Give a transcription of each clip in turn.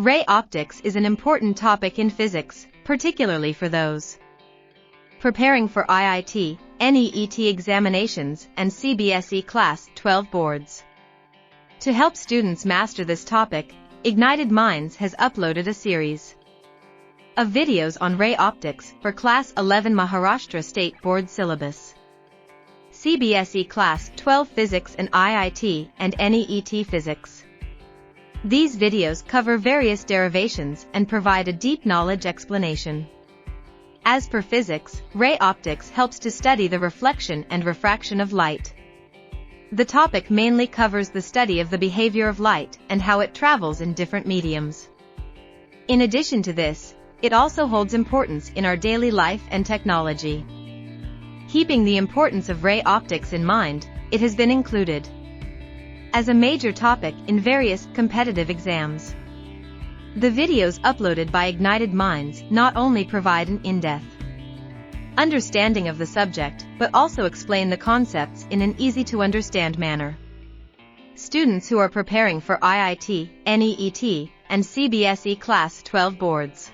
Ray optics is an important topic in physics, particularly for those preparing for IIT, NEET examinations, and CBSE Class 12 boards. To help students master this topic, Ignited Minds has uploaded a series of videos on ray optics for Class 11 Maharashtra State Board syllabus, CBSE Class 12 Physics and IIT and NEET Physics. These videos cover various derivations and provide a deep knowledge explanation. As per physics, ray optics helps to study the reflection and refraction of light. The topic mainly covers the study of the behavior of light and how it travels in different mediums. In addition to this, it also holds importance in our daily life and technology. Keeping the importance of ray optics in mind, it has been included as a major topic in various competitive exams. The videos uploaded by Ignited Minds not only provide an in-depth understanding of the subject, but also explain the concepts in an easy-to-understand manner. Students who are preparing for IIT, NEET, and CBSE Class 12 boards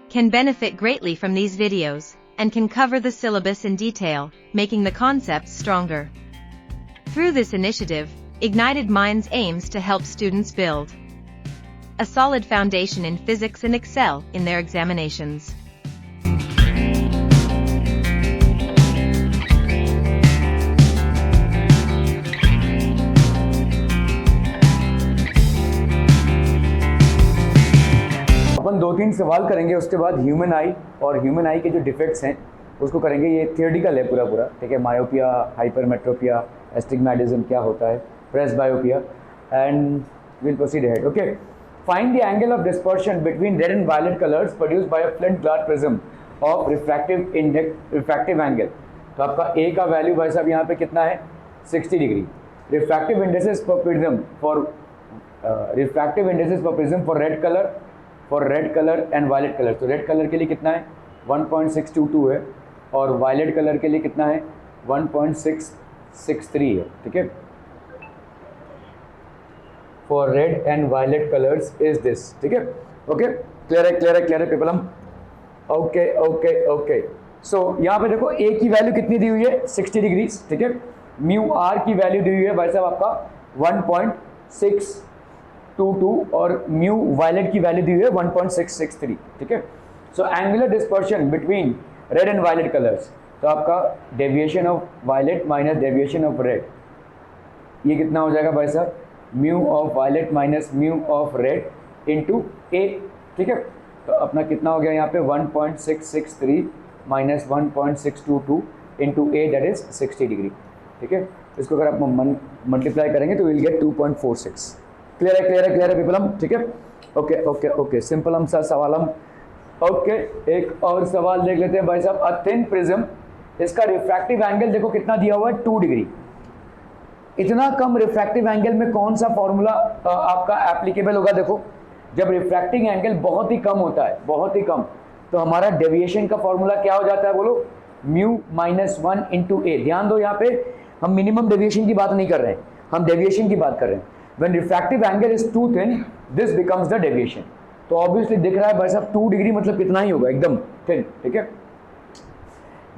can benefit greatly from these videos, and can cover the syllabus in detail, making the concepts stronger. Through this initiative, Ignited Minds aims to help students build a solid foundation in physics and excel in their examinations. अपन 2-3 सवाल करेंगे, उसके बाद human आई और human आई के जो defects हैं उसको करेंगे। ये थियोरेटिकल है पूरा, ठीक है। मायोपिया, हाइपरमेट्रोपिया, एस्टिग्मेटिज्म क्या होता है, presbyopia, and will proceed ahead. Okay, find the angle of dispersion between red and violet colours produced by a flint glass prism of refractive angle. तो आपका ए का वैल्यू भाई साहब यहाँ पे कितना है, 60 डिग्री। Refractive indexes for prism for red colour and violet colour. तो रेड कलर के लिए कितना है, 1.622 है, और वायलेट कलर के लिए कितना है, 1.663 है, ठीक है। For red and violet colours is this, ठीक है। ओके, क्लियर है पीपल हम। ओके। सो यहाँ पे देखो ए की वैल्यू कितनी दी हुई है, 60 डिग्री, ठीक है। म्यू आर की वैल्यू दी हुई है भाई साहब आपका 1.622 और म्यू वायलेट की वैल्यू दी हुई है 1.663, ठीक है। So angular dispersion between red and violet colours, तो आपका deviation of violet minus deviation of red, ये कितना हो जाएगा भाई साहब, mu of violet minus mu of red into ए, ठीक है। तो अपना कितना हो गया यहाँ पे 1.663 minus 1.622 into A, that is 60 degree, ठीक है। इसको अगर आप मल्टीप्लाई करेंगे तो विल गेट 2.46। क्लियर है पीपल हम, ठीक है। ओके, सिंपल हम सा सवाल हम। ओके, एक और सवाल देख लेते हैं भाई साहब। अ थिन प्रिज्म, इसका रिफ्रैक्टिव एंगल देखो कितना दिया हुआ है, 2 डिग्री। इतना कम रिफ्रैक्टिव एंगल में कौन सा फॉर्मूला आपका एप्लीकेबल होगा। देखो, जब रिफ्रैक्टिंग एंगल बहुत ही कम होता है, बहुत ही कम, तो हमारा डेविएशन का फॉर्मूला क्या हो जाता है, बोलो, म्यू माइनस 1 इंटू ए। ध्यान दो, यहाँ पे हम मिनिमम डेविएशन की बात नहीं कर रहे हैं, हम डेविएशन की बात कर रहे हैं। When refractive angle is too thin, this becomes the deviation. तो ऑब्वियसली दिख रहा है भाई साहब 2 डिग्री मतलब कितना ही होगा, एकदम थिन, ठीक है।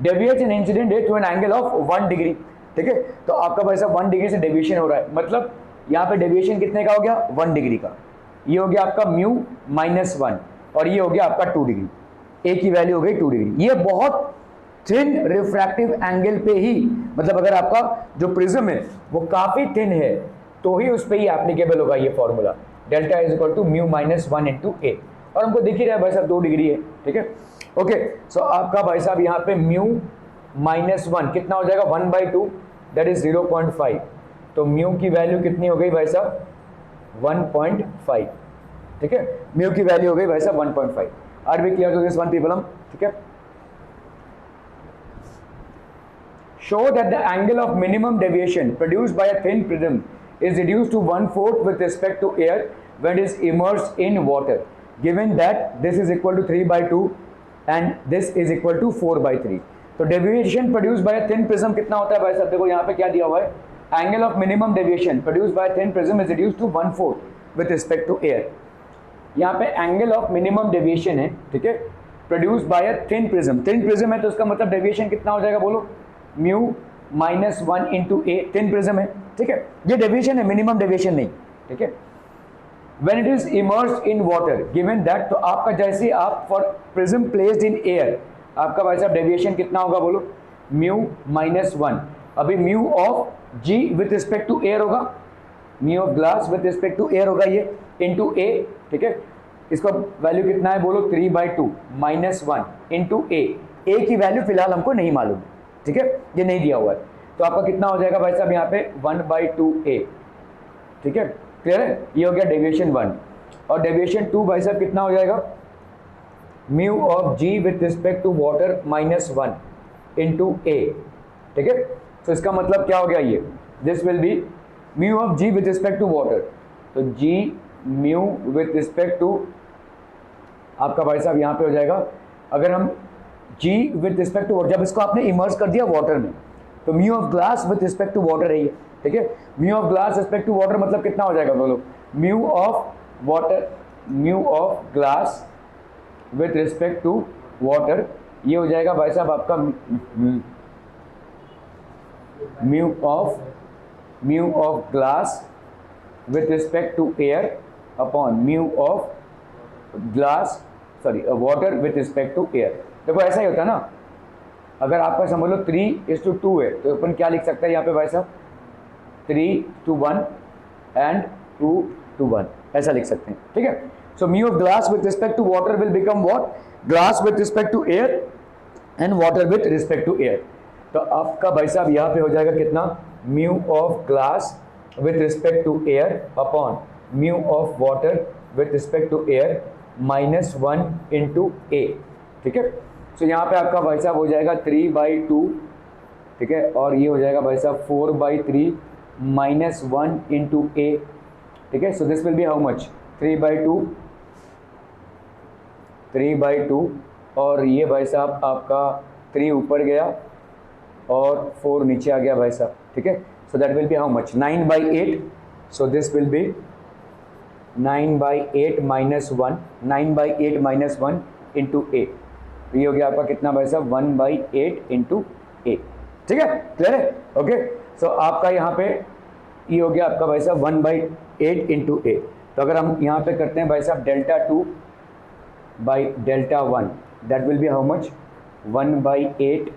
Deviates an incident ray to an angle of 1 degree, ठीक है। तो आपका भाई साहब 1 डिग्री से डेविएशन हो रहा है, मतलब यहाँ पे डेविएशन कितने का हो गया, 1 डिग्री का। ये हो गया आपका म्यू माइनस 1 और ये हो गया आपका 2 डिग्री। ए की वैल्यू हो गई 2 डिग्री। ये बहुत थिन रिफ्रैक्टिव एंगल पे ही, मतलब अगर आपका जो प्रिज्म है वो काफी थिन है तो ही उस पर ही एप्लीकेबल होगा ये formula, delta is equal to mu minus 1 into a. और हमको दिख ही रहा है भाई साहब 2 डिग्री है, ठीक है। ओके, सो आपका भाई साहब यहाँ पे म्यू माइनस 1 कितना हो जाएगा, 1/2, दैट इज 0.5। तो म्यू की वैल्यू कितनी हो गई भाई साहब, 1.5, ठीक है। म्यू की वैल्यू हो गई भाई साहब 1.5। Are B clear to this one people हम, ठीक है। Show that the angle of minimum deviation produced by a thin prism is reduced to 1/4 with respect to air when it is immersed in water, given that this is equal to 3/2 and this is equal to 4/3. तो deviation produced by a thin prism कितना होता है भाई साहब, देखो यहाँ पे क्या दिया हुआ है, angle of minimum deviation produced by a thin prism is reduced to 1/4 with respect to air. यहाँ पे एंगल ऑफ मिनिमम डेविएशन है, ठीक है, produce by a thin prism. Thin prism है तो उसका मतलब डेविएशन कितना हो जाएगा बोलो, म्यू माइनस 1 इंटू ए। थिन प्रिज्म है, ठीक है, ये डेविएशन है, मिनिमम डेविएशन नहीं, ठीक है। When it is immersed in water, given that, तो आपका जैसे आप for prism placed in air, आपका भाई साहब डेविएशन कितना होगा बोलो, म्यू माइनस 1। अभी mu of g with respect to air होगा, mu of glass with respect to air होगा ये, इंटू ए, ठीक है। इसका वैल्यू कितना है बोलो, 3/2 माइनस 1 इंटू ए। ए की वैल्यू फिलहाल हमको नहीं मालूम, ठीक है, ये नहीं दिया हुआ है, तो आपका कितना हो जाएगा भाई साहब यहाँ पे 1/2 ए, ठीक है, क्लियर है। ये हो गया डेविएशन 1। और डेविएशन 2 भाई साहब कितना हो जाएगा, mu of g with respect to water minus 1 into ए, ठीक है। तो इसका मतलब क्या हो गया, ये this will be mu of g with respect to water, तो g mu with respect to आपका भाई साहब यहाँ पे हो जाएगा, अगर हम g with respect to water, जब इसको आपने इमर्स कर दिया वाटर में, तो mu of glass with respect to water है ये, ठीक है। Mu of glass respect to water मतलब कितना हो जाएगा बोलो, mu of water, mu of glass with respect to water, ये हो जाएगा भाई साहब आपका mu of glass with respect to air upon mu of glass sorry water with respect to air. देखो ऐसा ही होता है ना, अगर आपका समझ लो 3:2 है तो अपन क्या लिख सकते हैं यहाँ पे भाई साहब, 3:1 एंड 2:1 ऐसा लिख सकते हैं, ठीक है। So mu of glass with respect to water will become what, glass with respect to air and water with respect to air. तो आपका भाई साहब यहाँ पे हो जाएगा कितना, mu of glass with respect to air upon mu of water with respect to air minus 1 into ए, ठीक है। सो यहाँ पे आपका भाई साहब हो जाएगा 3/2, ठीक है, और ये हो जाएगा भाई साहब 4/3 माइनस 1 इंटू ए, ठीक है। सो this will be how much, 3/2 और ये भाई साहब आपका 3 ऊपर गया और 4 नीचे आ गया भाई साहब, ठीक है। So that will be how much, 9/8। So this will be 9/8 minus 1, 9/8 minus 1 into a, ये हो गया आपका कितना भाई साहब 1/8 इंटू ए, ठीक है, क्लियर है, ओके। सो आपका यहाँ पे ये हो गया आपका भाई साहब 1/8 इंटू ए। तो अगर हम यहाँ पे करते हैं भाई साहब Δ2 by Δ1, that will be how much 1/8,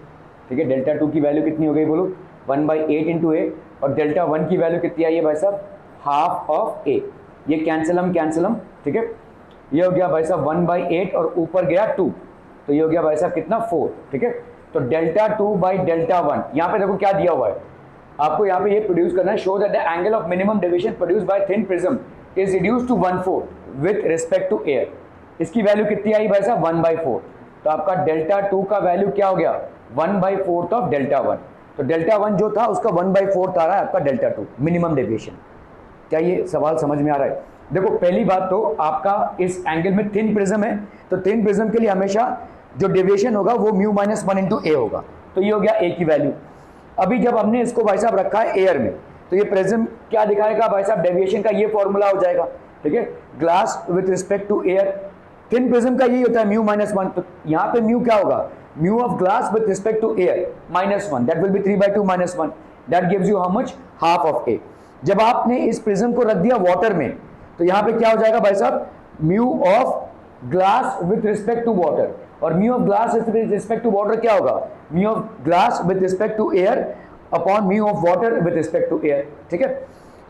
ठीक है। Δ2 की वैल्यू कितनी हो गई बोलो, 1/8 इंटू ए, और Δ1 की वैल्यू कितनी आई है भाई साहब, हाफ ऑफ ए। ये कैंसलम, ठीक है। ये हो गया भाई साहब 1/8 और ऊपर गया 2, तो ये हो गया भाई साहब कितना 4, ठीक है। तो Δ2 बाई Δ1, यहाँ पे देखो क्या दिया हुआ है आपको, यहाँ पे ये प्रोड्यूस करना है, show that the angle of minimum deviation produce by thin prism is reduce to 1/4 with respect to air. इसकी वैल्यू कितनी आई भाई साहब 1/4, तो आपका Δ2 का वैल्यू क्या हो गया 1/4 ऑफ Δ1, तो Δ1 जो था उसका 1/4 आ रहा है आपका Δ2 मिनिमम डेविएशन। क्या ये सवाल समझ में आ रहा है? देखो पहली बात तो आपका इस एंगल में थिन प्रिज्म है, तो थिन प्रिज्म के लिए हमेशा जो डेविएशन होगा वो म्यू माइनस 1 इंटू ए होगा, तो ये हो गया ए की वैल्यू। अभी जब हमने इसको भाई साहब रखा है एयर में, तो ये प्रिज्म क्या दिखाएगा भाई साहब, डेविएशन का ये फॉर्मूला हो जाएगा, ठीक है। Glass with respect to air, thin prism का यही होता है म्यू माइनस 1, तो यहाँ पे म्यू क्या होगा, mu of glass with respect to air minus 1, that will be 3/2 minus 1, that gives you how much, half of a. जब आपने इस प्रिज्म को रख दिया वाटर में, तो यहाँ पे क्या हो जाएगा भाई साहब, mu of glass with respect to water, और mu of glass with respect to water क्या होगा, mu of glass with respect to air upon mu of water with respect to air, ठीक है।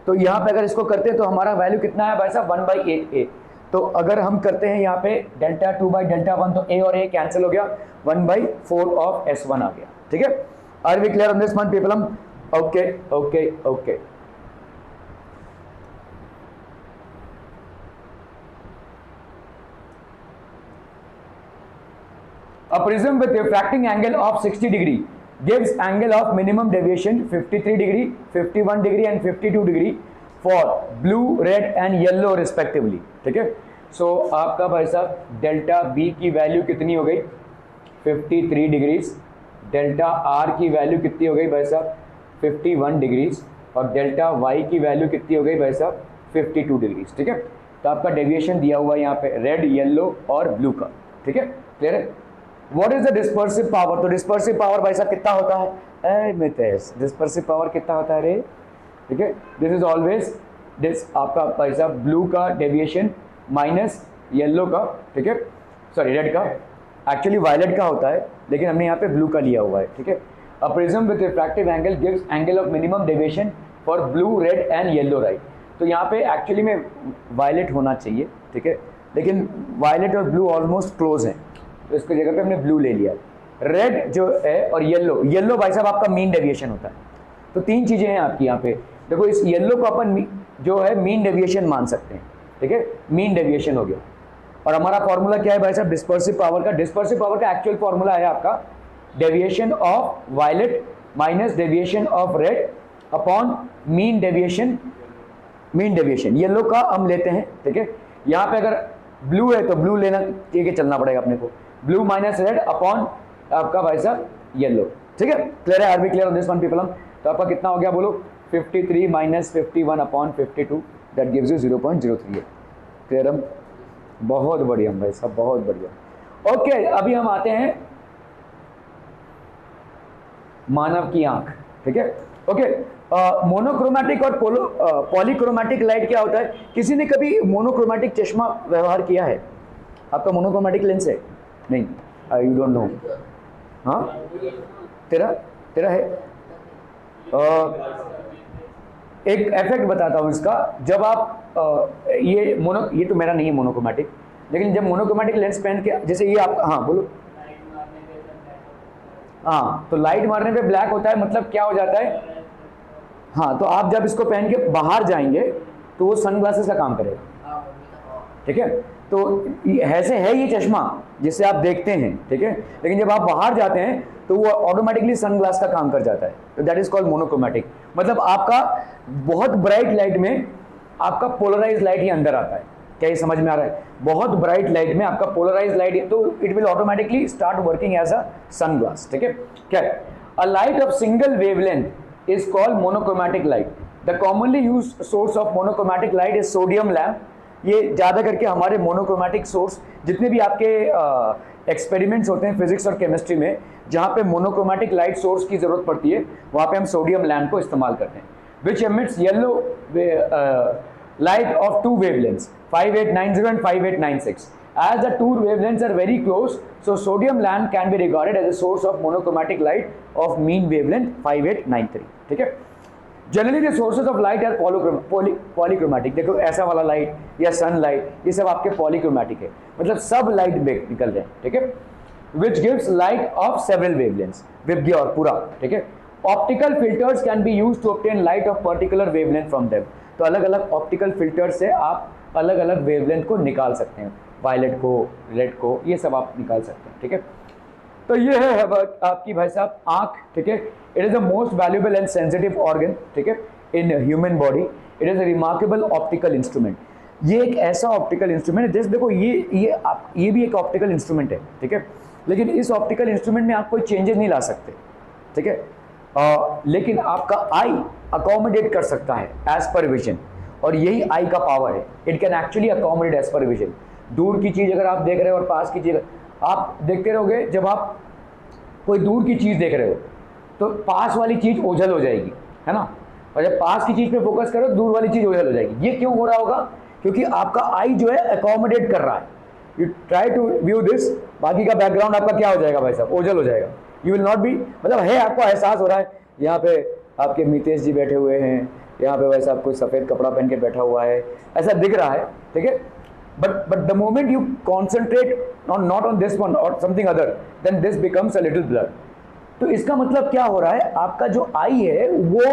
तो यहाँ पे अगर इसको करते हैं तो हमारा वैल्यू कितना है भाई साहब 1/8 ए। तो अगर हम करते हैं यहाँ पे Δ2 बाई Δ1, तो ए और ए कैंसिल हो गया, 1/4 ऑफ S1 आ गया, ठीक है। Are we clear on this one people? हम okay okay okay. A prism with refracting angle of 60 degree gives angle of minimum deviation 53 degree, 51 degree and 52 degree for blue, red and yellow respectively, ठीक है। सो आपका भाई साहब delta B की value कितनी हो गई 53 डिग्रीज, डेल्टा आर की वैल्यू कितनी हो गई भाई साहब 51 डिग्रीज, और डेल्टा वाई की वैल्यू कितनी हो गई भाई साहब 52 डिग्रीज, ठीक है। तो आपका डेविएशन दिया हुआ है यहाँ पे रेड, येलो और ब्लू का, ठीक है, क्लियर है। What is the dispersive power, तो डिस्पर्सिव पावर भाई साहब कितना होता है, मितेश डिस्पर्सिव पावर कितना होता है रे, ठीक है, दिस इज ऑलवेज दिस आपका भाई साहब ब्लू का डेविएशन माइनस येलो का, ठीक है, सॉरी रेड का, एक्चुअली वायलेट का होता है लेकिन हमने यहाँ पे ब्लू का लिया हुआ है, ठीक है। A prism with refractive angle gives angle of minimum deviation for blue, red and yellow, right. तो यहाँ पे एक्चुअली में वायलेट होना चाहिए, ठीक है, लेकिन वायलेट और ब्लू ऑलमोस्ट क्लोज हैं, तो इसकी जगह पे हमने ब्लू ले लिया। रेड जो है और येलो, येलो भाई साहब आपका मीन डेविएशन होता है। तो तीन चीज़ें हैं आपकी यहाँ पे, देखो इस येलो को अपन जो है मीन डेविएशन मान सकते हैं, ठीक है, मीन डेविएशन हो गया। और हमारा फॉर्मूला क्या है भाई साहब, डिस्पर्सिव पावर का, डिस्पर्सिव पावर का एक्चुअल फॉर्मूला है आपका deviation of violet minus deviation of red upon mean deviation, mean deviation yellow का हम लेते हैं, ठीक है। यहाँ पे अगर ब्लू है तो ब्लू लेना, ठीक है, चलना पड़ेगा अपने को, ब्लू माइनस रेड अपॉन आपका भाई साहब येलो, ठीक है, क्लियर है, are B clear on this one people. हम तो आपका कितना हो गया बोलो, 53 minus 51 upon 52, that gives you 0.038, clear हम, बहुत बढ़िया भाई साहब, बहुत बढ़िया। ओके, अभी हम आते हैं मानव की आंख, ठीक है, ओके। मोनोक्रोमैटिक और पॉलीक्रोमैटिक लाइट क्या होता है, किसी ने कभी मोनोक्रोमैटिक चश्मा व्यवहार किया है, आपका मोनोक्रोमैटिक लेंस है, नहीं, यू डोंट नो, हाँ तेरा है। एक इफेक्ट बताता हूँ इसका, जब आप ये तो मेरा नहीं है मोनोक्रोमैटिक, लेकिन जब मोनोक्रोमैटिक लेंस पहन के, जैसे ये आप, हाँ बोलो, हाँ, तो लाइट मारने पे ब्लैक होता है, मतलब क्या हो जाता है, हाँ, तो आप जब इसको पहन के बाहर जाएंगे तो वो सनग्लासेस का काम करेगा, ठीक है। तो ऐसे है ये चश्मा जिससे आप देखते हैं, ठीक है, लेकिन जब आप बाहर जाते हैं तो वो ऑटोमेटिकली सनग्लास का काम कर जाता है, तो दैट इज कॉल्ड मोनोक्रोमैटिक। मतलब आपका बहुत ब्राइट लाइट में आपका पोलराइज लाइट ही अंदर आता है, क्या ये समझ में आ रहा है, बहुत ब्राइट लाइट में आपका पोलराइज लाइट, तो it will automatically start working as a sunglass, ठीक है। क्या, a light of single wavelength is called monochromatic light. The commonly used source of monochromatic light is sodium lamp. ये ज़्यादा करके हमारे मोनोक्रोमैटिक सोर्स, जितने भी आपके एक्सपेरिमेंट्स होते हैं फिजिक्स और केमिस्ट्री में जहाँ पे मोनोक्रोमैटिक लाइट सोर्स की जरूरत पड़ती है, वहाँ पे हम सोडियम लैम्प को इस्तेमाल करते हैं। Which emits yellow light of two wavelengths 5890 and 5896. As the two wavelengths are very close, so sodium lamp can be regarded as a source of monochromatic light of mean wavelength 5893, ठीक है। Generally the sources of light are polychromatic. देखो ऐसा वाला light या sun light, ये सब आपके polychromatic है, मतलब सब लाइट निकल रहे हैं, ठीक है। Which gives light of several wavelengths, विब गया और पूरा, ठीक है। Optical filters can be used to obtain light of particular wavelength from them. तो अलग अलग ऑप्टिकल फिल्टर से आप अलग अलग वेवलेंथ को निकाल सकते हैं, वायलेट को, रेड को, ये सब आप निकाल सकते हैं, ठीक है। तो ये है आपकी भाई साहब आंख, ठीक है। It is the most valuable and sensitive organ, ठीक है, in human body. It is a remarkable optical instrument. ये एक ऐसा ऑप्टिकल इंस्ट्रूमेंट है, जैसे देखो ये भी एक ऑप्टिकल इंस्ट्रूमेंट है, ठीक है, लेकिन इस ऑप्टिकल इंस्ट्रूमेंट में आप कोई चेंजेस नहीं ला सकते, ठीक है। लेकिन आपका आई अकोमोडेट कर सकता है एज पर विजन, और यही आई का पावर है। It can actually accommodate as per vision. दूर की चीज़ अगर आप देख रहे हो और पास की चीज़ आप देखते रहोगे, जब आप कोई दूर की चीज़ देख रहे हो तो पास वाली चीज़ ओझल हो जाएगी, है ना, और जब पास की चीज़ पे फोकस करो दूर वाली चीज़ ओझल हो जाएगी। ये क्यों हो रहा होगा, क्योंकि आपका आई जो है अकोमोडेट कर रहा है। You try to view this, बाकी का बैकग्राउंड आपका क्या हो जाएगा भाई साहब, ओझल हो जाएगा। यू विल नॉट बी, मतलब है आपको एहसास हो रहा है, यहाँ पे आपके मितेश जी बैठे हुए हैं, यहाँ पे वैसा कोई सफ़ेद कपड़ा पहन के बैठा हुआ है, ऐसा दिख रहा है, ठीक है। but the moment you concentrate not on this one or something other, then this becomes a little blur. तो इसका मतलब क्या हो रहा है, आपका जो आई है वो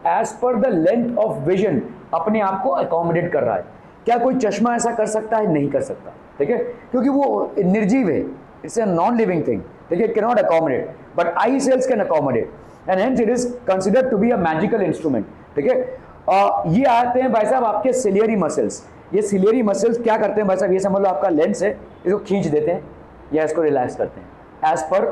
as per the length of vision अपने आप को अकोमोडेट कर रहा है। क्या कोई चश्मा ऐसा कर सकता है? नहीं कर सकता, ठीक है, क्योंकि वो निर्जीव है, it's a non living thing, ठीक है, can not accommodate, but eye cells can accommodate and hence it is considered to be a magical instrument, ठीक है। ये आते हैं भाई साहब आपके सिलियरी मसल्स। ये सिलियरी मसल्स क्या करते हैं भाई साहब, ये समझ लो आपका लेंस है, इसको खींच देते हैं या इसको रिलैक्स करते हैं as per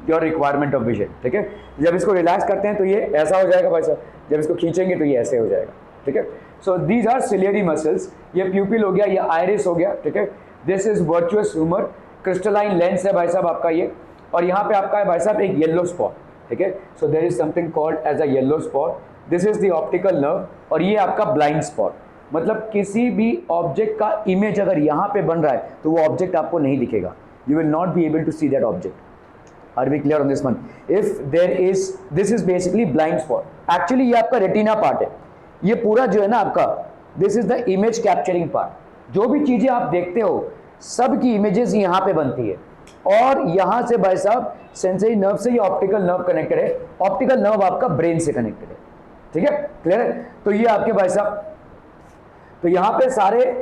your requirement of vision, ठीक है। जब इसको रिलैक्स करते हैं तो ये ऐसा हो जाएगा भाई साहब, जब इसको खींचेंगे तो ये ऐसे हो जाएगा, ठीक है। So these are ciliary muscles, ये प्यूपिल हो गया, ये आयरिस हो गया, ठीक है। This is virtuous humour, crystalline lens है भाई साहब आपका ये, और यहाँ पे आपका है भाई साहब एक येलो स्पॉट, ठीक है। So there is something called as a yellow spot, this is the optical nerve, और ये आपका ब्लाइंड स्पॉट, मतलब किसी भी ऑब्जेक्ट का इमेज अगर यहाँ पे बन रहा है तो वो ऑब्जेक्ट आपको नहीं दिखेगा, you will not be able to see that object. Are we clear on this one? If there is, this is basically blind spot. Actually ये आपका रेटिना पार्ट है, ये पूरा जो है ना आपका, this is the image capturing part। जो भी चीजें आप देखते हो सब की इमेजेस यहाँ पे बनती है, और यहाँ से भाई साहब सेंसरी नर्व से ये ऑप्टिकल नर्व कनेक्टेड है, ऑप्टिकल नर्व आपका ब्रेन से कनेक्टेड है, ठीक है, क्लियर है। तो ये आपके भाई साहब, तो यहाँ पे सारे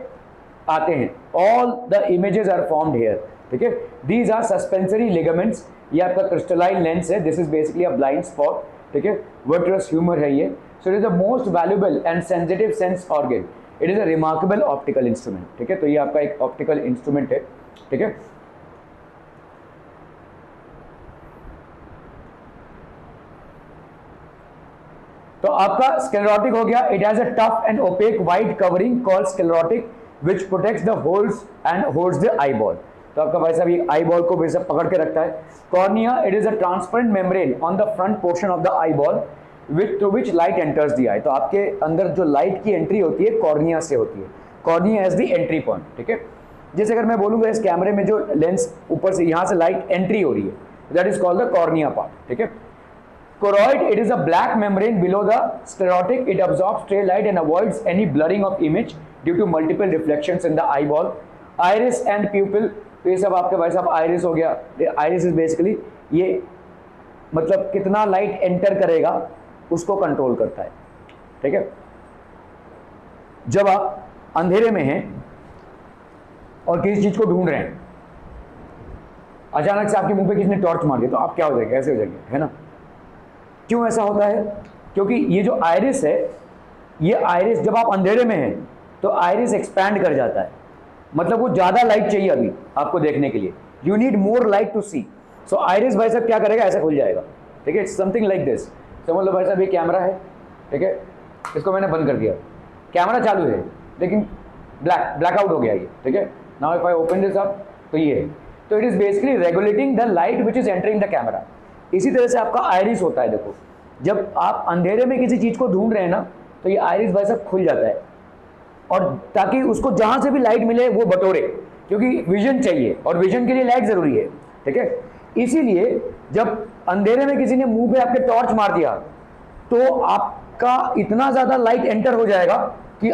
आते हैं, all the images are formed here, ठीक है। दीज आर सस्पेंसरी लिगामेंट्स, ये आपका क्रिस्टलाइन लेंस है, this is basically a blind spot, ठीक है। वर्चुअस ह्यूमर है ये। So it is the most valuable and sensitive sense organ, it is a remarkable optical instrument, ठीक है। तो ये आपका एक ऑप्टिकल इंस्ट्रूमेंट है, ठीक है। तो आपका स्क्लेरोटिक हो गया, it has a tough and opaque white covering called sclerotic which protects the holes and holds the eyeball. तो आपका भाई साहब ये आईबॉल को वैसे पकड़ के रखता है। Cornea, it is a transparent membrane on the front portion of the eyeball with through which light enters the eye. तो आपके अंदर जो लाइट की एंट्री होती है कॉर्निया से होती है, cornea as the entry point, ठीक है। जैसे अगर मैं बोलूँगा इस कैमरे में जो लेंस ऊपर से यहाँ से लाइट एंट्री हो रही है, that is called the cornea part, ठीक है। Choroid, it is a black membrane below the sclerotic. It absorbs stray light and avoids any blurring of image due to multiple reflections in the eyeball. Iris and pupil, ये सब आपके भाई साहब iris हो गया। Iris is basically ये मतलब कितना लाइट एंटर करेगा उसको कंट्रोल करता है, ठीक है। जब आप अंधेरे में हैं और किसी चीज को ढूंढ रहे हैं, अचानक से आपके मुंह पे किसी ने टॉर्च मार दिया तो आप क्या हो जाएंगे, ऐसे हो जाएंगे, है ना। क्यों ऐसा होता है? क्योंकि ये जो आयरिस है, ये आयरिस जब आप अंधेरे में हैं तो आयरिस एक्सपैंड कर जाता है, मतलब वो ज़्यादा लाइट चाहिए अभी आपको देखने के लिए, you need more light to see. So iris भाई साहब क्या करेगा, ऐसा खुल जाएगा, ठीक है। It's something like this. समझ लो भाई साहब ये कैमरा है, ठीक है, इसको मैंने बंद कर दिया, कैमरा चालू है लेकिन ब्लैकआउट हो गया ये, ठीक है। Now if I open this up तो ये है, तो it is basically regulating the light which is entering the camera. इसी तरह से आपका आयरिस होता है। देखो जब आप अंधेरे में किसी चीज़ को ढूंढ रहे हैं ना तो ये आयरिस भाई साहब खुल जाता है, और ताकि उसको जहाँ से भी लाइट मिले वो बटोरे, क्योंकि विजन चाहिए और विजन के लिए लाइट ज़रूरी है, ठीक है। इसीलिए जब अंधेरे में किसी ने मुंह पे आपके टॉर्च मार दिया तो आपका इतना ज़्यादा लाइट एंटर हो जाएगा कि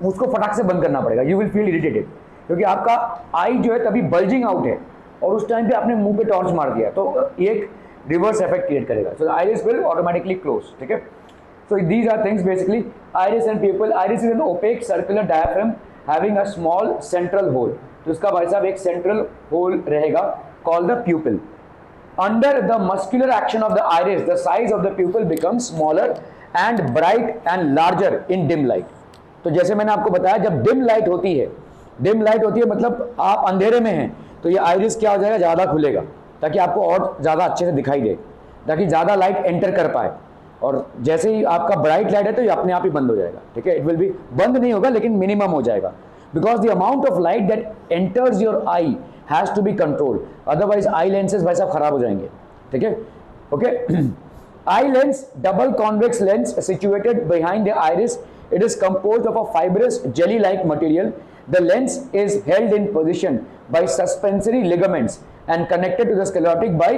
उसको फटाक से बंद करना पड़ेगा, यू विल फील इरिटेटेड, क्योंकि आपका आई जो है तभी बल्जिंग आउट है और उस टाइम पे आपने मुंह पे टॉर्च मार दिया तो एक रिवर्स इफेक्ट क्रिएट करेगा। So iris will automatically close, ठीक है। So these are things basically iris and pupil. Iris is an opaque circular diaphragm having a small central hole, तो इसका भाई साहब एक सेंट्रल होल रहेगा called the pupil. Under the muscular action of the iris the size of the pupil becomes smaller and bright and larger in dim light. तो जैसे मैंने आपको बताया जब डिम लाइट होती है, डिम लाइट होती है मतलब आप अंधेरे में हैं तो ये आइरिस क्या हो जाएगा, ज़्यादा खुलेगा ताकि आपको और ज़्यादा अच्छे से दिखाई दे, ताकि ज़्यादा लाइट एंटर कर पाए। और जैसे ही आपका ब्राइट लाइट है तो ये अपने आप ही बंद हो जाएगा, ठीक है। इट विल बी बंद नहीं होगा लेकिन मिनिमम हो जाएगा, because the amount of light that enters your eye has to be controlled, otherwise eye lenses भाई साहब खराब हो जाएंगे, ठीक है। Okay, eye lens double convex lens situated behind the iris, it is composed of a fibrous jelly like material. The lens is held in position by suspensory ligaments and connected to the sclerotic by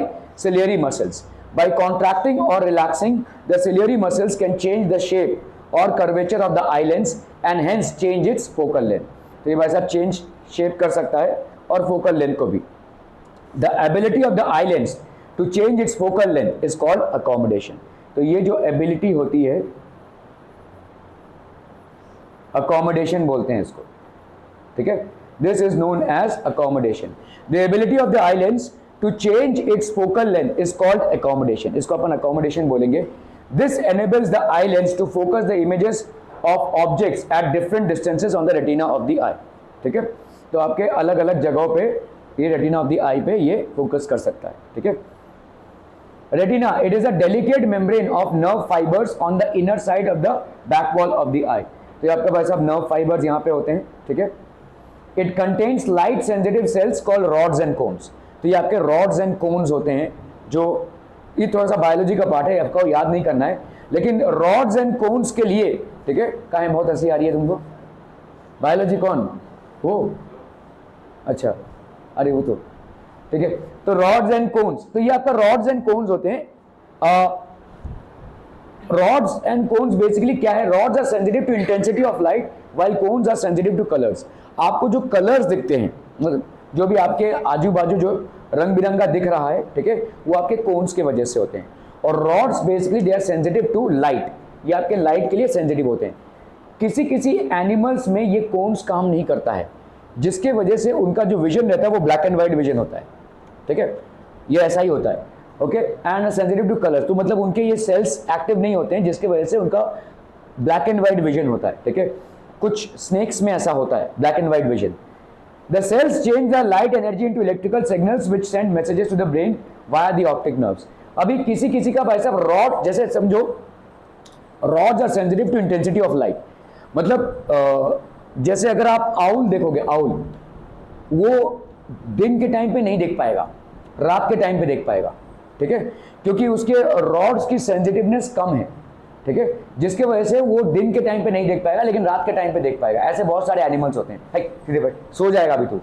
ciliary muscles. By contracting or relaxing, the ciliary muscles can change the shape or curvature of the eye lens and hence change its focal length. तो ये भाई साहब change shape कर सकता है और focal length को भी. The ability of the eye lens to change its focal length is called accommodation. तो ये जो ability होती है accommodation बोलते हैं इसको, ठीक है। This is known as accommodation. The ability of the eye lens to change its focal length is called accommodation. इसको अपन accommodation बोलेंगे. This enables the eye lens to focus the images of objects at different distances on the retina of the eye. ठीक है, तो आपके अलग अलग जगहों पे ये retina of the eye पे ये focus कर सकता है, ठीक है। Retina, it is a delicate membrane of nerve fibers on the inner side of the back wall of the eye. तो ये आपका भाई साहब नर्व फाइबर्स यहाँ पे होते हैं, ठीक है। It contains light sensitive cells called rods and cones. तो ये आपके रॉड्स एंड कोन्स होते हैं, जो ये थोड़ा सा बायोलॉजी का पार्ट है, आपको याद नहीं करना है, लेकिन रॉड्स एंड कोन्स के लिए, ठीक है। कहाँ बहुत हंसी आ रही है तुमको? बायोलॉजी कौन? वो अच्छा, अरे वो तो ठीक है। तो रॉड्स एंड कोन्स, तो ये आपका रॉड्स एंड कोन्स होते हैं। रॉड्स एंड कोन्स बेसिकली क्या है? Rods are sensitive to intensity of light while cones are sensitive to colours. आपको जो कलर्स दिखते हैं, मतलब जो भी आपके आजू बाजू जो रंग बिरंगा दिख रहा है, ठीक है, वो आपके कोन्स के वजह से होते हैं। और rods basically they are sensitive to light, ये आपके लाइट के लिए सेंसिटिव होते हैं। किसी किसी एनिमल्स में ये कोन्स काम नहीं करता है, जिसके वजह से उनका जो विजन रहता है वो ब्लैक एंड व्हाइट विजन होता है, ठीक है, ये ऐसा ही होता है, okay. And sensitive to colour, तो मतलब उनके ये सेल्स एक्टिव नहीं होते हैं, जिसकी वजह से उनका ब्लैक एंड व्हाइट विजन होता है, ठीक है। कुछ स्नेक्स में ऐसा होता है black and white vision. The cells change the light energy into electrical signals which send messages to the brain via the optic nerves. अभी किसी किसी का भाई साहब रॉड, जैसे समझो rods are sensitive to intensity of light, मतलब जैसे अगर आप आउल देखोगे, आउल वो दिन के टाइम पे नहीं देख पाएगा, रात के टाइम पे देख पाएगा, ठीक है, क्योंकि उसके रॉड्स की सेंसिटिवनेस कम है, ठीक है, जिसके वजह से वो दिन के टाइम पे नहीं देख पाएगा लेकिन रात के टाइम पे देख पाएगा। ऐसे बहुत सारे एनिमल्स होते हैं। सो जाएगा अभी तू।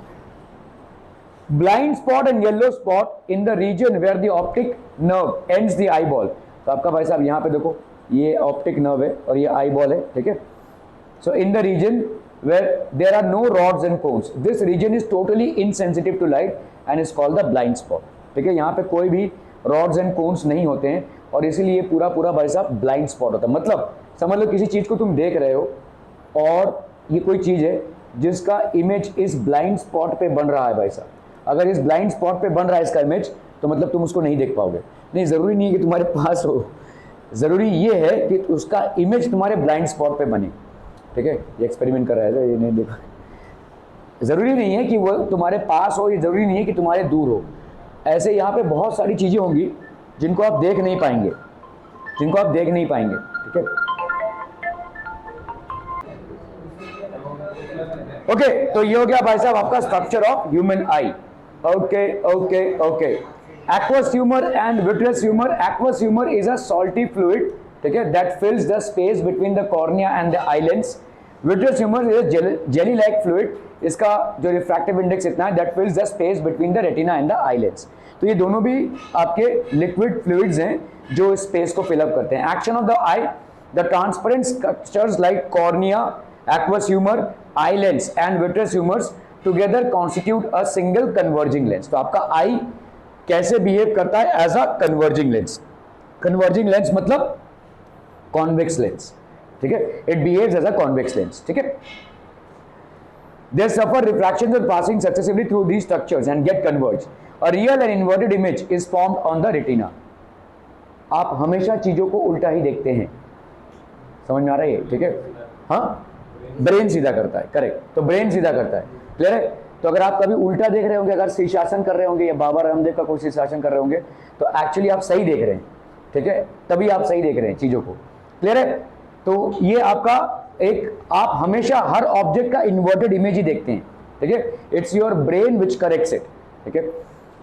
Blind spot and yellow spot in the region where the optic nerve ends the I ball. तो आपका भाई साहब यहाँ पे देखो, ये ऑप्टिक नर्व है और ये आई बॉल है, ठीक है। So in the region where there are no rods and cones, this region is totally insensitive to light and is called the blind spot, ठीक है। यहाँ पे कोई भी rods and cones नहीं होते हैं और इसीलिए पूरा पूरा भाई साहब ब्लाइंड स्पॉट होता है। मतलब समझ लो किसी चीज को तुम देख रहे हो और ये कोई चीज है जिसका इमेज इस ब्लाइंड स्पॉट पे बन रहा है भाई साहब, अगर इस ब्लाइंड स्पॉट पे बन रहा है इसका इमेज, तो मतलब तुम उसको नहीं देख पाओगे। नहीं, जरूरी नहीं है कि तुम्हारे पास हो, जरूरी ये है कि उसका इमेज तुम्हारे ब्लाइंड स्पॉट पे बने, ठीक है। ये एक्सपेरिमेंट कर रहा है, ये नहीं देखा। जरूरी नहीं है कि वो तुम्हारे पास हो, ये जरूरी नहीं है कि तुम्हारे दूर हो। ऐसे यहाँ पे बहुत सारी चीजें होंगी जिनको आप देख नहीं पाएंगे, ठीक है। ओके, तो ये हो गया भाई साहब आपका structure of human I. Okay okay okay. Aqueous humour and vitreous humour. Aqueous humour is a salty fluid, ठीक है, that फिल्स the space between the cornea and the eye lens. Vitreous humour is jelly like fluid, इसका जो refractive index इतना है, that फिल्स the space between the retina and the eye lens. तो ये दोनों भी आपके लिक्विड फ्लूइड्स हैं जो स्पेस को फिलअप करते हैं। Action of the eye, the transparent structures like cornea, aqueous humour, eye lens and vitreous humours together constitute a single converging lens. तो आपका आई कैसे बिहेव करता है? As a converging lens. Converging lens मतलब convex lens, ठीक है, it behaves as a convex lens, ठीक है। They suffer refractions on passing successively through these structures and get converged. A real and inverted image is formed on the retina. आप हमेशा चीजों को उल्टा ही देखते हैं, समझ में आ रहा है? ठीक है, हाँ, ब्रेन सीधा करता है, करेक्ट। तो ब्रेन सीधा करता है, क्लियर है। तो अगर आप कभी उल्टा देख रहे होंगे, अगर शीर्षासन कर रहे होंगे या बाबा रामदेव का कोई शीर्षासन कर रहे होंगे, तो एक्चुअली आप सही देख रहे हैं, ठीक है, तभी आप सही देख रहे हैं चीजों को, क्लियर है। तो ये आपका एक, आप हमेशा हर ऑब्जेक्ट का इन्वर्टेड इमेज ही देखते हैं, ठीक है। It's your brain which corrects it, ठीक है।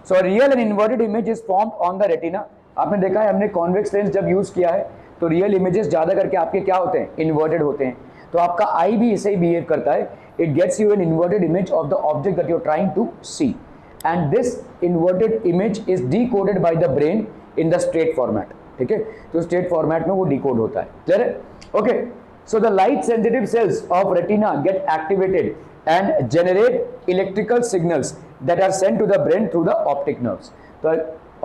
So real and inverted image is formed on the retina. आपने देखा है, हमने कॉन्वेक्स लेंस जब यूज किया है तो रियल इमेजेस ज्यादा करके आपके क्या होते हैं? इन्वर्टेड होते हैं। तो आपका आई भी ऐसे ही बिहेव करता है, it gets you an inverted image of the object that you are trying to see, and this inverted image is decoded by the brain in the straight format, ठीक है। तो स्ट्रेट फॉर्मेट में वो decode होता है, clear है, okay. So the light sensitive cells of retina get activated and generate electrical signals that are sent to the brain through the optic nerves. तो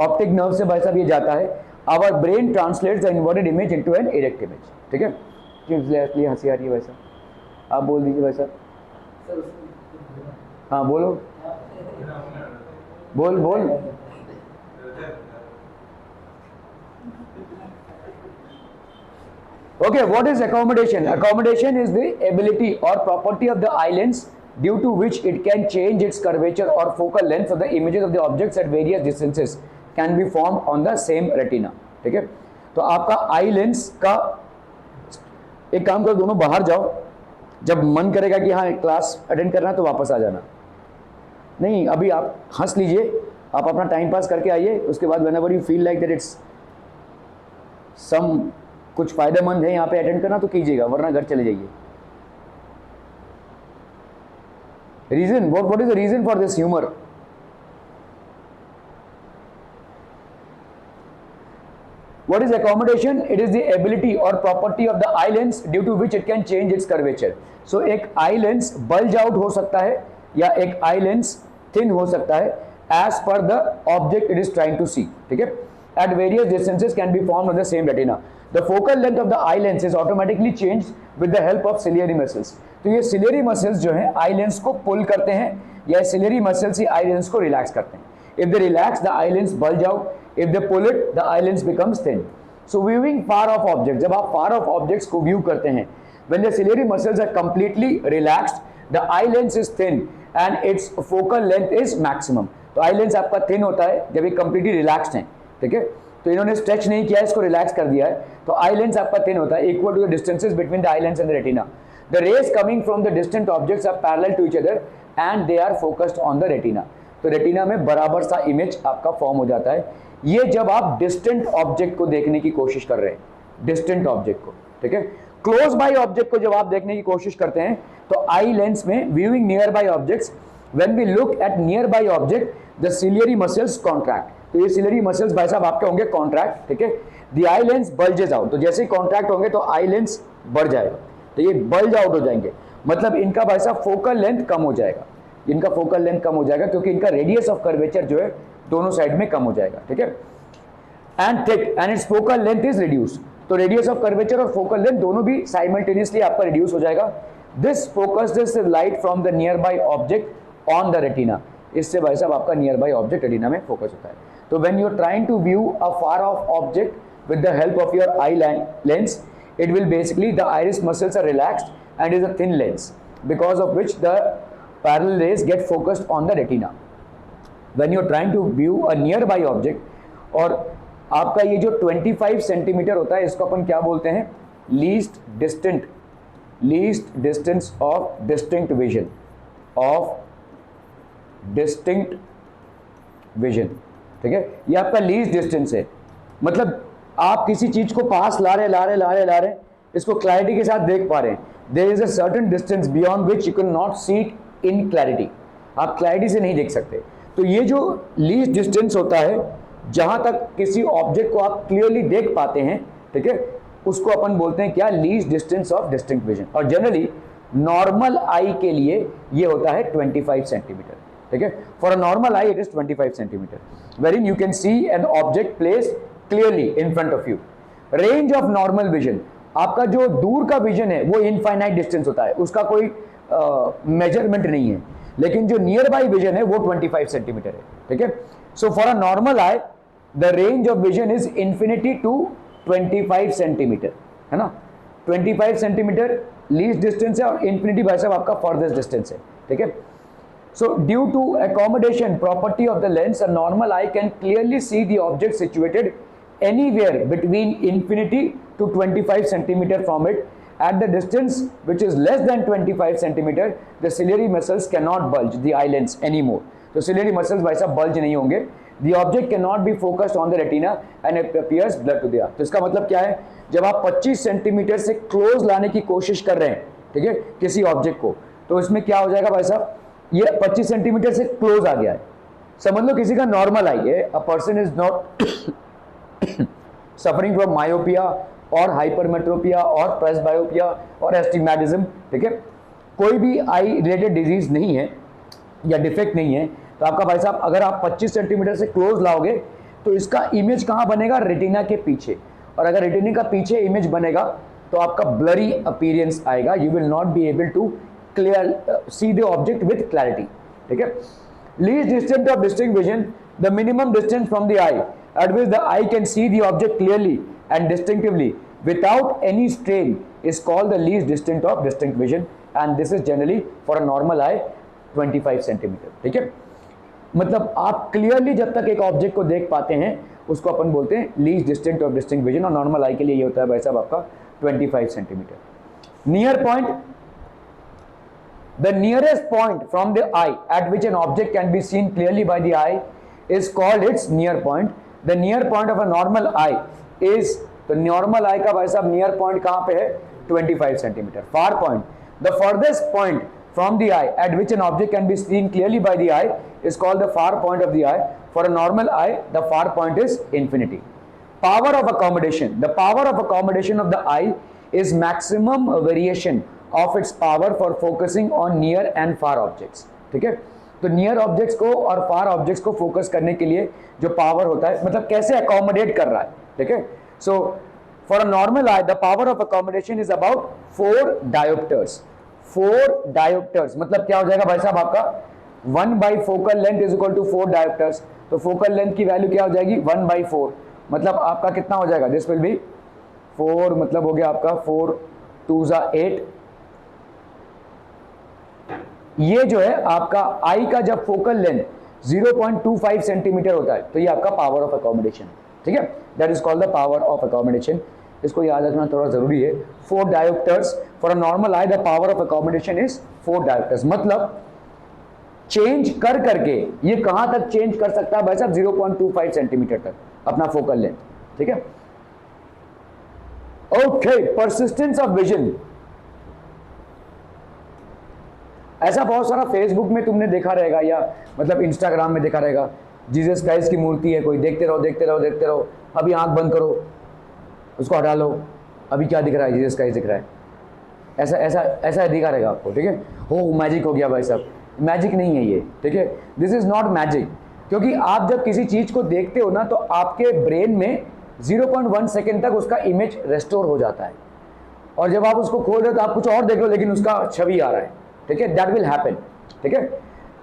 optic nerve से भाई साहब ये जाता है, our brain translates the inverted image into an erect image, ठीक है। इसलिए हंसी आ रही है भाई साहब, आप बोल दीजिए भाई साहब। हाँ बोलो, बोल बोल। Okay, what is accommodation? Accommodation is the ability or property of the eye lens due to which it can change its curvature or focal length so the images of the objects at various distances can be formed on the same retina, ठीक है। तो आपका eye lens का एक काम करो, दोनों बाहर जाओ जब मन करेगा कि हाँ क्लास अटेंड करना है तो वापस आ जाना, नहीं अभी आप हंस लीजिए, आप अपना टाइम पास करके आइए, उसके बाद whenever you feel like that it's some कुछ फायदेमंद है यहाँ पे अटेंड करना तो कीजिएगा, वरना घर चले जाइए। Reason, what is the reason for this humor? What is accommodation? It is the ability or property of the eye lens due to which it can change its curvature. So एक eye lens bulge out हो सकता है या एक eye lens thin हो सकता है as per the object it is trying to see, ठीक है? At various distances can be formed on the same retina. The focal length of the eye lens is automatically changed with the help of ciliary muscles. तो ये ciliary muscles जो हैं eye lens को pull करते हैं या ciliary muscles ही eye lens को relax करते हैं. If they relax, the eye lens bulge out. If they pull it, the eye lens becomes thin. So viewing far off objects, जब आप far off objects को view करते हैं, when the ciliary muscles are completely relaxed, the eye lens is thin and its focal length is maximum. तो eye lens आपका thin होता है जब ये completely relaxed हैं, ठीक है? तो इन्होंने stretch नहीं किया, इसको relax कर दिया है, तो eye lens आपका thin होता है, equal to the distances between the eye lens and the retina. The rays coming from the distant objects are parallel to each other and they are focused on the retina. तो retina में बराबर सा image आपका form हो जाता है। ये जब आप डिस्टेंट ऑब्जेक्ट को देखने की कोशिश कर रहे हैं, डिस्टेंट ऑब्जेक्ट को, ठीक है? क्लोज बाय ऑब्जेक्ट को जब आप देखने की कोशिश करते हैं तो आई लेंस में viewing near by objects, when we look at near by object the ciliary muscles contract, तो ये सिलियरी मसल्स भाई साहब आपके होंगे कॉन्ट्रैक्ट, ठीक है? The eye lens bulges out, तो जैसे ही कॉन्ट्रैक्ट होंगे तो आई लेंस बढ़ जाएगा, तो ये बल्ज आउट हो जाएंगे, मतलब इनका भाई साहब फोकल लेंथ कम हो जाएगा, इनका फोकल लेंथ कम हो जाएगा क्योंकि इनका रेडियस ऑफ कर्वेचर जो है दोनों साइड में कम हो जाएगा, ठीक है? And thick and its focal length is reduce, तो रेडियस ऑफ कर्वेचर और फोकल लेंथ दोनों भी साइमल्टेनियसली आपका रिड्यूस हो जाएगा। This focused light from the near by object on the retina, इससे भाई साहब आपका नियर बाय ऑब्जेक्ट रेटिना में फोकस होता है। तो when you are trying to view a far off object with the help of your eye lens, it will basically the iris muscles are relaxed and is a thin lens because of which the parallel rays get focused on the retina. When you are trying to view a nearby object, और आपका ये जो 25 centimetre होता है इसको अपन क्या बोलते हैं? Least distance of distinct vision, ठीक है? ये आपका लीस्ट डिस्टेंस है, मतलब आप किसी चीज को पास ला रहे, इसको क्लैरिटी के साथ देख पा रहे हैं। There is a certain distance beyond which you can not see it in clarity, आप क्लैरिटी से नहीं देख सकते। तो ये जो लीस्ट डिस्टेंस होता है जहां तक किसी ऑब्जेक्ट को आप क्लियरली देख पाते हैं, ठीक है, उसको अपन बोलते हैं क्या? Least distance of distinct vision. और जनरली नॉर्मल आई के लिए ये होता है 25 सेंटीमीटर, ठीक है? For a normal eye it is 25 centimetre, wherein you can see an object place clearly in front of you. Range of normal vision, आपका जो दूर का विजन है वो इनफाइनाइट डिस्टेंस होता है, उसका कोई मेजरमेंट नहीं है, लेकिन जो नियर बाई विजन है वो 25 सेंटीमीटर है, ठीक है? So for a normal eye the range of vision is infinity to 25 centimetre, है ना? 25 सेंटीमीटर लीस्ट डिस्टेंस है और इंफिनिटी भाई साहब आपका फर्देस्ट डिस्टेंस है, ठीक है? So due to accommodation property of the lens, a normal eye can clearly see the object situated anywhere between infinity to 25 centimeter from it. At the distance which is less than 25 centimeter, the ciliary muscles cannot bulge the eye lens anymore. तो ciliary muscles भाई साहब bulge नहीं होंगे। The object cannot be focused on the retina and it appears blurred to the eye. तो इसका मतलब क्या है? जब आप 25 सेंटीमीटर से क्लोज लाने की कोशिश कर रहे हैं, ठीक है, किसी ऑब्जेक्ट को, तो इसमें क्या हो जाएगा भाई साहब? ये 25 सेंटीमीटर से क्लोज आ गया है, समझ लो किसी का नॉर्मल आई है, a person is not suffering from myopia और हाइपरमेट्रोपिया और प्रेसबायोपिया और एस्टिग्मैटिज्म, ठीक है, कोई भी आई रिलेटेड डिजीज नहीं है या डिफेक्ट नहीं है, तो आपका भाई साहब अगर आप 25 सेंटीमीटर से क्लोज लाओगे तो इसका इमेज कहाँ बनेगा? रेटिना के पीछे, और अगर रेटिना का पीछे इमेज बनेगा तो आपका ब्लरी अपीयरेंस आएगा, you will not be able to see the object with clarity, ठीक है? Least distance of distinct vision, the minimum distance from the eye at which the eye can see the object clearly and distinctively without any strain is called the least distance of distinct vision, and this is generally for a normal eye 25 centimetre, ठीक है? मतलब आप clearly जब तक एक object को देख पाते हैं उसको अपन बोलते हैं least distance of distinct vision, और नॉर्मल आई के लिए ये होता है भाई साहब आपका 25 centimetre. Near point The nearest point from the eye at which an object can be seen clearly by the eye is called its near point. The near point of a normal eye is, तो normal eye का भाई साहब near point कहाँ पे है? 25 centimeter. Far point, the furthest point from the eye at which an object can be seen clearly by the eye is called the far point of the eye. For a normal eye, the far point is infinity. Power of accommodation. The power of accommodation of the eye is maximum variation of its power for focusing on near and far objects. ठीक है, तो near objects को और far objects को focus करने के लिए जो पावर होता है, मतलब कैसे अकोमोडेट कर रहा है. ठीक है, so for a normal eye the power of accommodation is about 4 dioptres. 4 dioptres मतलब क्या हो जाएगा भाई साहब आपका 1 by focal length is equal to 4 dioptres. तो फोकल लेंथ की वैल्यू क्या हो जाएगी 1 बाई 4, मतलब आपका कितना हो जाएगा, दिस विल बी 4, मतलब हो गया आपका 4 2 जा 8. ये जो है आपका आई का जब फोकल लेंथ 0.25 सेंटीमीटर होता है तो ये आपका पावर ऑफ अकोमोडेशन. ठीक है, that is called the power of accommodation. इसको याद रखना थोड़ा जरूरी है. 4 dioptres for a normal eye the power of accommodation is 4 dioptres. मतलब चेंज कर करके ये कहां तक चेंज कर सकता है भाई साहब 0.25 सेंटीमीटर तक अपना फोकल लेंथ. ठीक है, ओके. Persistence of vision. ऐसा बहुत सारा फेसबुक में तुमने देखा रहेगा या मतलब इंस्टाग्राम में देखा रहेगा, जीसस क्राइस्ट की मूर्ति है, कोई देखते रहो देखते रहो देखते रहो, अभी आंख बंद करो, उसको हटा लो, अभी क्या दिख रहा है, जीसस क्राइस्ट दिख रहा है. ऐसा ऐसा ऐसा दिखा रहेगा आपको. ठीक है, हो मैजिक हो गया भाई साहब. मैजिक नहीं है ये. ठीक है, दिस इज नॉट मैजिक. क्योंकि आप जब किसी चीज को देखते हो ना तो आपके ब्रेन में 0.1 सेकेंड तक उसका इमेज रेस्टोर हो जाता है, और जब आप उसको खोल रहे हो तो आप कुछ और देख लो लेकिन उसका छवि आ रहा है. ठीक है, दैट विल हैपन. ठीक है,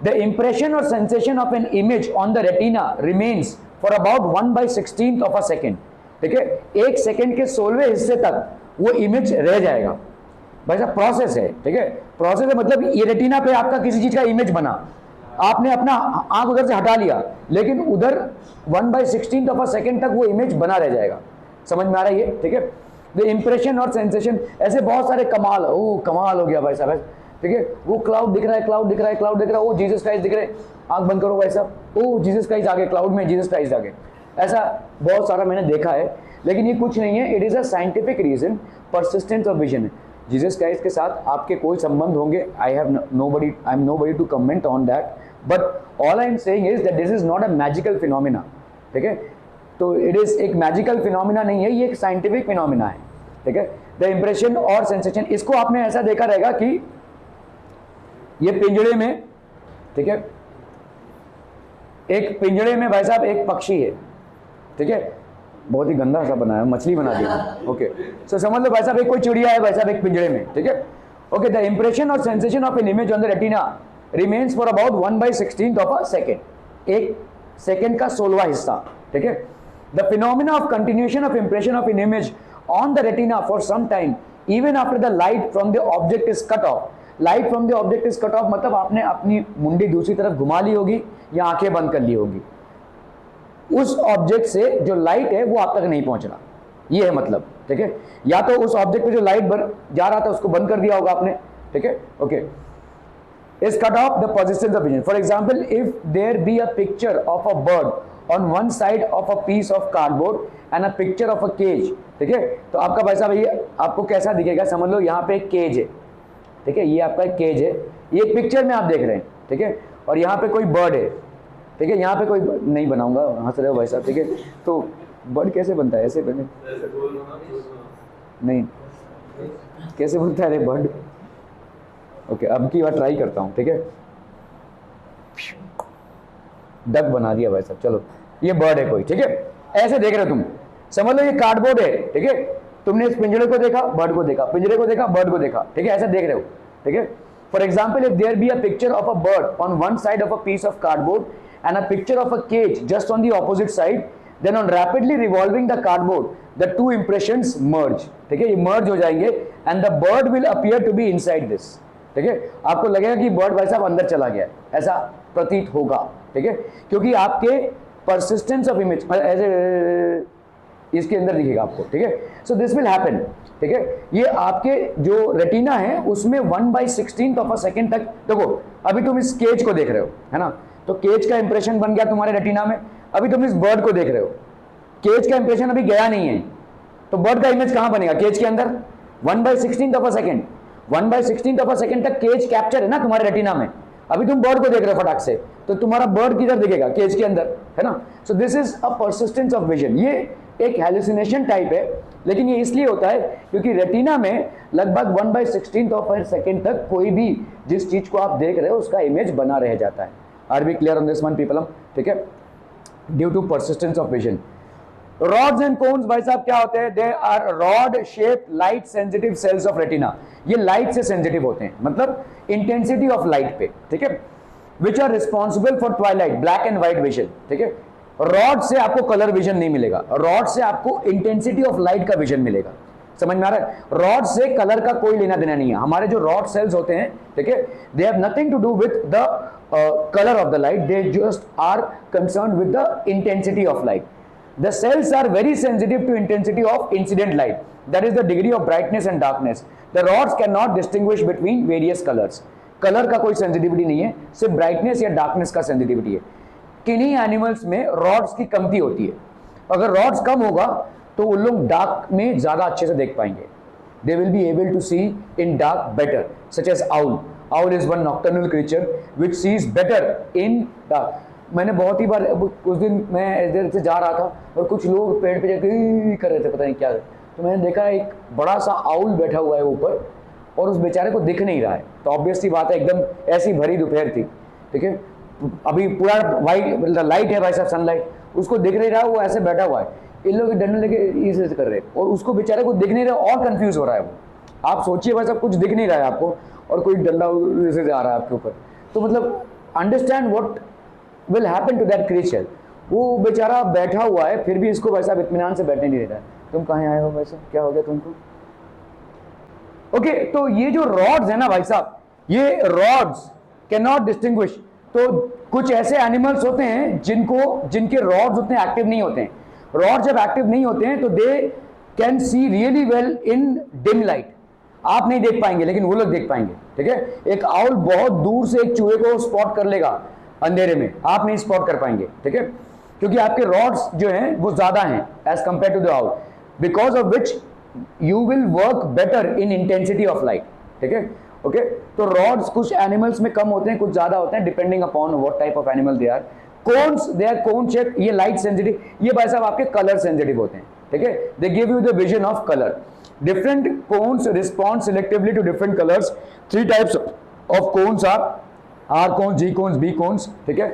द इंप्रेशन और sensation of an image on the retina remains for about 1/16 of a second. ठीक है, 1 सेकेंड के 16वें हिस्से तक वो इमेज रह जाएगा. भाई साहब प्रोसेस है. ठीक है, प्रोसेस है मतलब ये रेटिना पे आपका किसी चीज का इमेज बना, आपने अपना आंख उधर से हटा लिया, लेकिन उधर 1/16 ऑफ अ सेकेंड तक वो इमेज बना रह जाएगा. समझ में आ रहा है ये. ठीक है, द इंप्रेशन और सेंसेशन, ऐसे बहुत सारे कमाल. ओ कमाल हो गया भाई साहब. ठीक है, वो क्लाउड दिख रहा है, क्लाउड दिख रहा है, क्लाउड दिख रहा है, वो जीसस क्राइस्ट दिख रहे हैं, आंख बंद करो भाई साहब, ओ जीसस क्राइस्ट आगे, क्लाउड में जीसस क्राइस्ट आगे. ऐसा बहुत सारा मैंने देखा है, लेकिन ये कुछ नहीं है. It is a scientific reason. Persistence of vision. Jesus Christ के साथ आपके कोई संबंध होंगे, I am nobody to comment on that, but all I am saying is that this is not a magical phenomena. ठीक है, तो इट इज एक मैजिकल फिनोमिना नहीं है, ये एक साइंटिफिक फिनोमिना है. ठीक है, द इंप्रेशन और सेंसेशन, इसको आपने ऐसा देखा रहेगा कि ये पिंजड़े में, ठीक है, एक पिंजड़े में भाई साहब एक पक्षी है. ठीक है, बहुत ही गंदा सा बनाया, मछली बना दिया. ओके, सो समझ लो भाई साहब एक कोई चिड़िया है भाई साहब एक पिंजड़े में. ठीक है, ओके. द इंप्रेशन और sensation of an image on the retina remains for about 1/16 of a second. 1 second का 16वां हिस्सा. ठीक है, the phenomena of continuation of impression of an image on the retina for some time even after the light from the object is cut off. Light from the object is cut off मतलब आपने अपनी मुंडी दूसरी तरफ घुमा ली होगी या आंखें बंद कर ली होगी, उस ऑब्जेक्ट से जो लाइट है वो आप तक नहीं पहुंच रहा, ये है मतलब. ठीक है, या तो उस ऑब्जेक्ट पे जो लाइट जा रहा था उसको बंद कर दिया होगा आपने. ठीक है, okay. Is cut off the persistence of vision. For example if there be a picture of a bird on one side of a piece of cardboard and a picture of a cage. ठीक है, तो आपका भाई साहब ये आपको कैसा दिखेगा, समझ लो यहाँ पे एक केज है. ठीक है, ये आपका एक केज है, ये पिक्चर में आप देख रहे हैं. ठीक है, और यहाँ पे कोई बर्ड है. ठीक है, यहाँ पे कोई नहीं बनाऊंगा, हंस रहे हो भाई साहब. ठीक है, तो बर्ड कैसे बनता है, ऐसे बने नहीं, कैसे बनता है रे बर्ड. ओके, अब की बार ट्राई करता हूँ. ठीक है, डक बना दिया भाई साहब. चलो, ये बर्ड है कोई. ठीक है, ऐसे देख रहे हो तुम, समझ लो ये कार्डबोर्ड है. ठीक है, तुमने इस पिंजरे को देखा, बर्ड को देखा, पिंजरे को देखा, बर्ड को देखा. ठीक है, ऐसा देख रहे हो. ठीक है, for example if there be a picture of a bird on one side of a piece of cardboard and a picture of a cage just on the opposite side, then on rapidly revolving the cardboard the two impressions merge. ठीक है, ये merge हो जाएंगे and the bird will appear to be inside this. ठीक है, आपको लगेगा कि बर्ड भाई साहब अंदर चला गया, ऐसा प्रतीत होगा. ठीक है, क्योंकि आपके persistence of image ऐसे इसके अंदर दिखेगा आपको, ठीक है। सो दिस विल हैपन, ठीक है। ये आपके जो रेटिना है उसमें 1/16 ऑफ अ सेकेंड तक, देखो अभी तुम इस केज को देख रहे हो, है ना, तो केज का इंप्रेशन बन गया तुम्हारे रेटिना में। अभी तुम इस बर्ड को देख रहे हो, केज का इंप्रेशन अभी गया नहीं है, तो बर्ड का इमेज कहां बनेगा, केज के अंदर। 1/16 of a second, 1/16 of a second तक केज कैप्चर है ना तुम्हारे रेटिना में। अभी तुम बर्ड को देख रहे हो फटाक से, तो तुम्हारा बर्ड किधर दिखेगा, केज के अंदर, है ना। सो this is a persistence of vision. ये एक हेलुसिनेशन टाइप है, लेकिन ये इसलिए होता है क्योंकि रेटिना में लगभग 1/16 ऑफ अ सेकेंड तक कोई भी जिस चीज को आप देख रहे हो उसका इमेज बना रह जाता है। Are we clear on this one people, ठीक है। Due to persistence of vision. Rods and cones भाई साहब क्या होते हैं, they are rod shape light sensitive cells of retina. ये लाइट से सेंसिटिव होते हैं, मतलब इंटेंसिटी ऑफ लाइट पे, ठीक है। Which are responsible for twilight black and white vision, ठीक है। रॉड से आपको कलर विजन नहीं मिलेगा, रॉड से आपको इंटेंसिटी ऑफ लाइट का विजन मिलेगा। समझ में आ रहा है, रॉड से कलर का कोई लेना देना नहीं है। हमारे जो रॉड सेल्स होते हैं, ठीक है, they have nothing to do with the colour of the light, they just are concerned with the intensity of light. The cells are very sensitive to intensity of incident light, that is the degree of brightness and darkness. The rods cannot distinguish between various colors. Colour का कोई sensitivity नहीं है, सिर्फ brightness या darkness का sensitivity है। किन्हीं animals में रॉड्स की कमती होती है, अगर रॉड्स कम होगा तो उन लोग डार्क में ज्यादा अच्छे से देख पाएंगे। They will be able to see in dark better, such as owl. Owl is one nocturnal creature which sees better in dark. मैंने बहुत ही बार, कुछ दिन मैं इधर से जा रहा था और कुछ लोग पेड़ पे जाके कर रहे थे, पता नहीं क्या, तो मैंने देखा एक बड़ा सा आउल बैठा हुआ है ऊपर और उस बेचारे को दिख नहीं रहा है। तो ऑब्वियसली बात है, एकदम ऐसी भरी दोपहर थी, ठीक है, अभी पूरा वाइट लाइट है भाई साहब, सनलाइट, उसको दिख नहीं रहा, वो ऐसे बैठा हुआ है। इन लोग डंडे लेके इसे कर रहे हैं और उसको बेचारे को दिख नहीं रहा और कंफ्यूज हो रहा है वो। आप सोचिए भाई साहब, कुछ दिख नहीं रहा है आपको और कोई डंडा से आ रहा है आपके ऊपर, तो मतलब understand what will happen to that creature। वो बेचारा बैठा हुआ है, फिर भी इसको वैसा इत्मीनान से बैठने नहीं दे रहा है। तुम कहाँ आए हो वैसे, क्या हो गया तुमको? ओके, तो ये जो रॉड्स है ना भाई साहब, ये रॉड्स कैन नॉट डिस्टिंग्विश। तो कुछ ऐसे एनिमल्स होते हैं जिनके रॉड्स उतने एक्टिव नहीं होते हैं। रॉड जब एक्टिव नहीं होते हैं तो they can see really well in dim light. आप नहीं देख पाएंगे लेकिन वो लोग देख पाएंगे, ठीक है। एक आउल बहुत दूर से एक चूहे को स्पॉट कर लेगा अंधेरे में, आप नहीं स्पॉट कर पाएंगे, ठीक है, क्योंकि आपके रॉड्स जो हैं वो ज्यादा हैं as compare to the owl, because of which you will work better in intensity of light, ठीक है। ओके, तो रॉड्स कुछ एनिमल्स में कम होते हैं, कुछ ज्यादा होते हैं, depending upon what type of animal they are. Cones, they are cone shape, ये लाइट सेंसिटिव, ये भाई साहब आपके कलर सेंसिटिव होते हैं, ठीक है, they give you the vision of colour. Different cones respond selectively to different colours. 3 types of cones are R cones, G cones, B cones, ठीक है।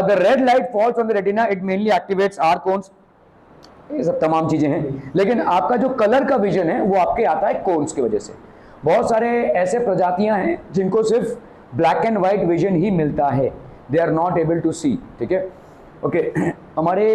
The red light falls on the retina, it mainly activates R cones, ये सब तमाम चीजें हैं। लेकिन आपका जो कलर का विजन है वो आपके आता है कोन्स की वजह से। बहुत सारे ऐसे प्रजातियां हैं जिनको सिर्फ ब्लैक एंड व्हाइट विजन ही मिलता है, they are not able to see, ठीक है। ओके, हमारे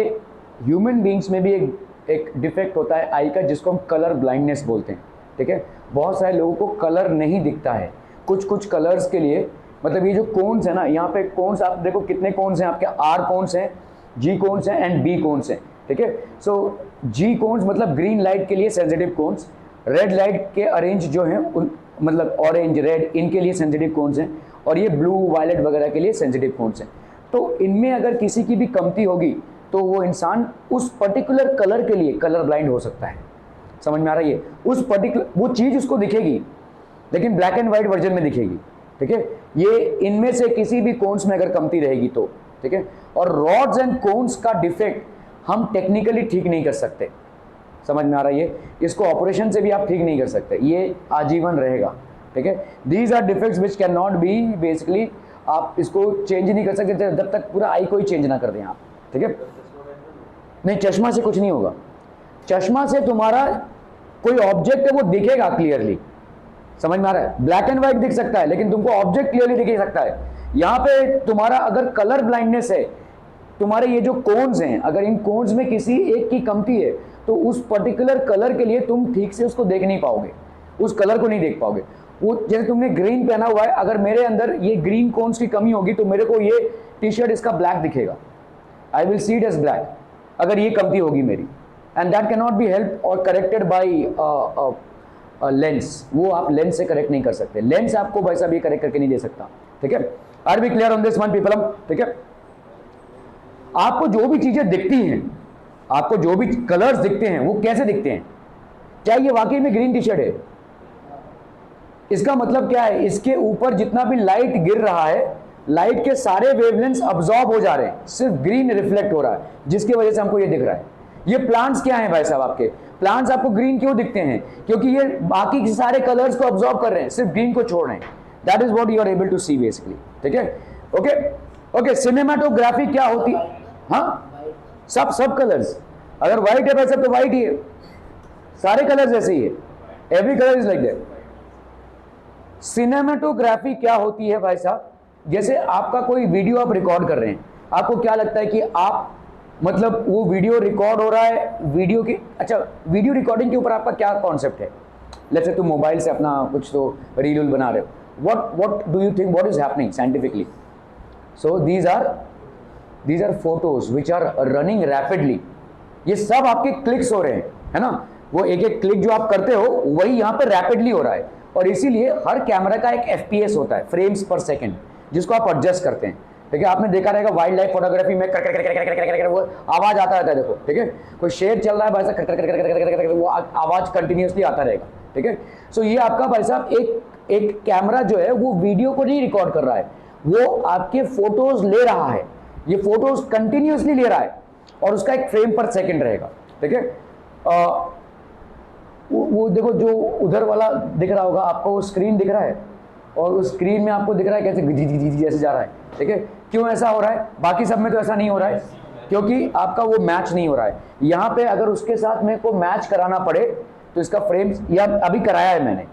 ह्यूमन बींग्स में भी एक डिफेक्ट होता है आई का, जिसको हम कलर ब्लाइंडनेस बोलते हैं, ठीक है। बहुत सारे लोगों को कलर नहीं दिखता है, कुछ कलर्स के लिए, मतलब ये जो कोन्स है ना, यहाँ पे कोन्स आप देखो कितने कोन्स हैं आपके, आर कोन्स हैं, जी कोन्स हैं एंड बी कोन्स हैं, ठीक है। सो जी कोन्स मतलब ग्रीन लाइट के लिए सेंसिटिव कोन्स, रेड लाइट के अरेंज जो हैं मतलब ऑरेंज रेड इनके लिए सेंसिटिव कोन्स हैं, और ये ब्लू वायलेट वगैरह के लिए सेंसिटिव कोन्स हैं। तो इनमें अगर किसी की भी कमती होगी तो वो इंसान उस पर्टिकुलर कलर के लिए कलर ब्लाइंड हो सकता है। समझ में आ रहा है? उस पर्टिकुलर वो चीज उसको दिखेगी लेकिन ब्लैक एंड व्हाइट वर्जन में दिखेगी, ठीक है। ये इनमें से किसी भी कोन्स में अगर कमती रहेगी तो, ठीक है। और रॉड्स एंड कोन्स का डिफेक्ट हम टेक्निकली ठीक नहीं कर सकते, समझ में आ रहा है? इसको ऑपरेशन से भी आप ठीक नहीं कर सकते, ये आजीवन रहेगा, ठीक है। These are defects which can not be, basically आप इसको चेंज नहीं कर सकते जब तक पूरा आई को ही चेंज ना कर दें आप, ठीक है। नहीं, चश्मा से कुछ नहीं होगा। चश्मा से तुम्हारा कोई ऑब्जेक्ट है वो दिखेगा क्लियरली, समझ में आ रहा है? ब्लैक एंड व्हाइट दिख सकता है लेकिन तुमको ऑब्जेक्ट क्लियरली दिख सकता है। यहाँ पे तुम्हारा अगर कलर ब्लाइंडनेस है, तुम्हारे ये जो कोन्स हैं, अगर इन कोन्स में किसी एक की कमती है तो उस पर्टिकुलर कलर के लिए तुम ठीक से उसको देख नहीं पाओगे, उस कलर को नहीं देख पाओगे। वो जैसे तुमने ग्रीन पहना हुआ है, अगर मेरे अंदर ये ग्रीन कोन्स की कमी होगी तो मेरे को ये टी शर्ट इसका ब्लैक दिखेगा, I will see it as black, अगर ये कमती होगी मेरी, and that can not be help और करेक्टेड बाई लेंस। वो आप लेंस से करेक्ट नहीं कर सकते, लेंस आपको भाई साहब ये करेक्ट करके नहीं दे सकता, ठीक है। Are B clear on this one people, ठीक है। आपको जो भी चीजें दिखती हैं, आपको जो भी कलर्स दिखते हैं वो कैसे दिखते हैं? क्या ये वाकई में ग्रीन टी शर्ट है? इसका मतलब क्या है? इसके ऊपर जितना भी लाइट गिर रहा है, लाइट के सारे वेवलेंथ्स अब्सॉर्ब हो जा रहे हैं, सिर्फ ग्रीन रिफ्लेक्ट हो रहा है, जिसकी वजह से हमको ये दिख रहा है। ये प्लांट्स क्या हैं भाई साहब? आपके प्लांट्स आपको ग्रीन क्यों दिखते हैं? क्योंकि ये बाकी के सारे कलर्स को अब्सॉर्ब कर रहे हैं, सिर्फ ग्रीन को छोड़ रहे हैं। That is what you are able to see basically, ठीक है। ओके ओके, सिनेमाटोग्राफी क्या होती है? हाँ, सब कलर्स, अगर व्हाइट है भाई साहब तो व्हाइट ही है, सारे कलर्स ऐसे ही है, every colour is like that. Cinematography क्या होती है भाई साहब? जैसे आपका कोई वीडियो आप रिकॉर्ड कर रहे हैं, आपको क्या लगता है कि आप मतलब वो वीडियो रिकॉर्ड हो रहा है, वीडियो की, अच्छा वीडियो रिकॉर्डिंग के ऊपर आपका क्या कॉन्सेप्ट है? लेट्स से तुम मोबाइल से अपना कुछ तो रील बना रहे हो, what do you think what is happening scientifically? So these are photos which are running rapidly. ये सब आपके क्लिक्स हो रहे हैं, है ना। वो एक एक क्लिक जो आप करते हो वही यहाँ पे रैपिडली हो रहा है, और इसीलिए हर कैमरा का एक FPS होता है, फ्रेम्स पर सेकंड, जिसको आप एडजस्ट करते हैं, ठीक है। आपने देखा रहेगा वाइल्ड लाइफ फोटोग्राफी में कर वो आवाज आता रहता है, देखो, ठीक है। कोई शेर चल रहा है भाई साहब, वो आवाज कंटिन्यूसली आता रहेगा, ठीक है। सो ये आपका भाई साहब एक कैमरा जो है वो वीडियो को नहीं रिकॉर्ड कर रहा है, वो आपके फोटोज ले रहा है, ये फोटोज कंटिन्यूसली ले रहा है, और उसका एक फ्रेम पर सेकंड रहेगा, ठीक है। वो देखो जो उधर वाला दिख रहा होगा आपको, वो स्क्रीन दिख रहा है, और उस स्क्रीन में आपको दिख रहा है कैसे जी ऐसे जा रहा है, ठीक है। क्यों ऐसा हो रहा है? बाकी सब में तो ऐसा नहीं हो रहा है, क्योंकि आपका वो मैच नहीं हो रहा है। यहाँ पे अगर उसके साथ में को मैच कराना पड़े तो इसका फ्रेम्स, या अभी कराया है मैंने,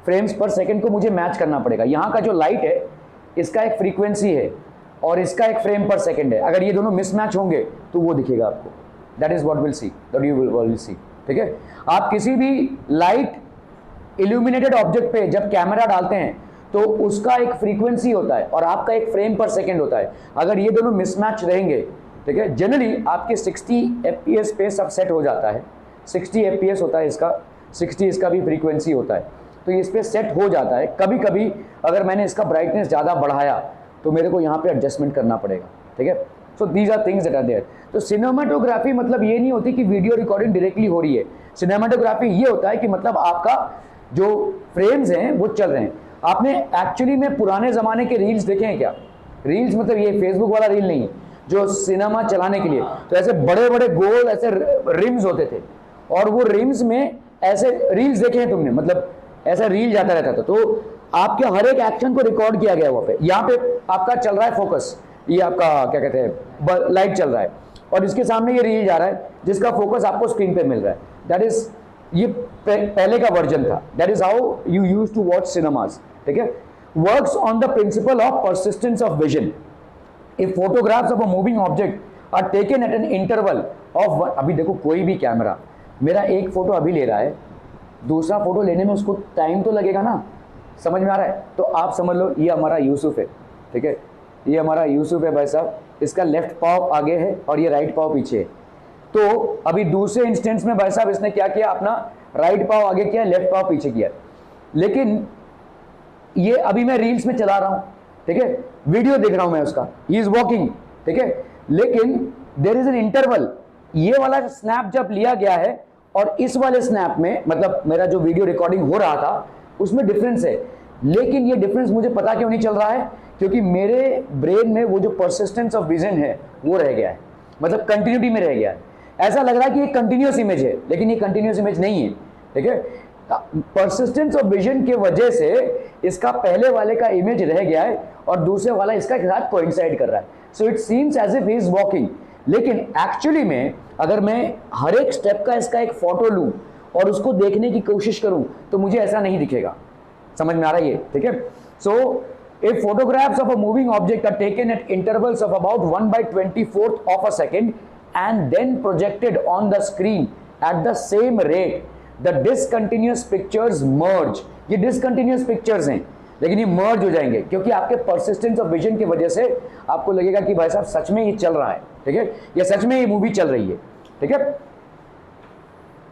फ्रेम्स पर सेकंड को मुझे मैच करना पड़ेगा। यहाँ का जो लाइट है इसका एक फ्रीक्वेंसी है और इसका एक फ्रेम पर सेकंड है, अगर ये दोनों मिसमैच होंगे तो वो दिखेगा आपको। That is what will see, that you will see, ठीक है। आप किसी भी लाइट इल्यूमिनेटेड ऑब्जेक्ट पे जब कैमरा डालते हैं तो उसका एक फ्रीक्वेंसी होता है और आपका एक फ्रेम पर सेकंड होता है। अगर ये दोनों मिसमैच रहेंगे, ठीक है, जनरली आपके 60 FPS पे सब सेट हो जाता है, 60 FPS होता है इसका, 60 इसका भी फ्रीक्वेंसी होता है, तो इस पे सेट हो जाता है। कभी कभी अगर मैंने इसका ब्राइटनेस ज़्यादा बढ़ाया तो मेरे को यहाँ पे एडजस्टमेंट करना पड़ेगा, ठीक है। So these are things that are there. तो सिनेमाटोग्राफी मतलब ये नहीं होती कि वीडियो रिकॉर्डिंग डायरेक्टली हो रही है। सिनेमाटोग्राफी ये होता है कि मतलब आपका जो फ्रेम्स हैं वो चल रहे हैं। आपने एक्चुअली में पुराने ज़माने के रील्स देखे हैं क्या? रील्स मतलब ये फेसबुक वाला रील नहीं है, जो सिनेमा चलाने के लिए तो ऐसे बड़े बड़े गोल ऐसे रिम्स होते थे, और वो रिम्स में ऐसे रील्स देखे हैं तुमने? मतलब ऐसा रील जाता रहता था, तो आपके हर एक एक्शन को रिकॉर्ड किया गया वहाँ पे। यहाँ पे आपका चल रहा है फोकस, ये आपका क्या कहते हैं लाइट चल रहा है, और इसके सामने ये रील जा रहा है जिसका फोकस आपको स्क्रीन पे मिल रहा है। दैट इज, ये पहले का वर्जन था। That is how you use to watch cinemas, ठीक है। Works on the principle of persistence of vision. If photographs of a moving object are taken at an interval of, अभी देखो कोई भी कैमरा मेरा एक फोटो अभी ले रहा है, दूसरा फोटो लेने में उसको टाइम तो लगेगा ना, समझ में आ रहा है? तो आप समझ लो ये हमारा यूसुफ है, ठीक है, ये हमारा यूसुफ है भाई साहब, इसका लेफ्ट पाव आगे है और ये राइट पाव पीछे है। तो अभी दूसरे इंस्टेंस में भाई साहब इसने क्या किया, अपना राइट पाव आगे किया, लेफ्ट पाव पीछे किया। लेकिन ये अभी मैं रील्स में चला रहा हूं, ठीक है, वीडियो देख रहा हूं मैं उसका, ही इज वॉकिंग, ठीक है, लेकिन देयर इज एन इंटरवल। ये वाला स्नैप जब लिया गया है और इस वाले स्नैप में, मतलब मेरा जो वीडियो रिकॉर्डिंग हो रहा था उसमें डिफरेंस है, लेकिन ये डिफरेंस मुझे पता क्यों नहीं चल रहा है? क्योंकि मेरे ब्रेन में वो जो परसिस्टेंस ऑफ विजन है वो रह गया है, मतलब कंटिन्यूटी में रह गया है। ऐसा लग रहा है कि ये कंटिन्यूअस इमेज है, लेकिन ये कंटिन्यूअस इमेज नहीं है, ठीक है। परसिस्टेंस ऑफ विजन के वजह से इसका पहले वाले का इमेज रह गया है और दूसरे वाला इसका के साथ कोइंसाइड कर रहा है। So it seems as if he is walking, लेकिन एक्चुअली में अगर मैं हर एक स्टेप का इसका एक फोटो लूं और उसको देखने की कोशिश करूं तो मुझे ऐसा नहीं दिखेगा। समझ में आ रहा है ये, ठीक है। सो if photographs of a moving object are taken at intervals of about 1/24 of a second and then projected on the screen at the same rate, the discontinuous pictures merge। ये discontinuous pictures हैं लेकिन ये merge हो जाएंगे, क्योंकि आपके persistence of vision की वजह से आपको लगेगा कि भाई साहब सच में ये चल रहा है, ठीक है, या सच में ये मूवी चल रही है, ठीक है।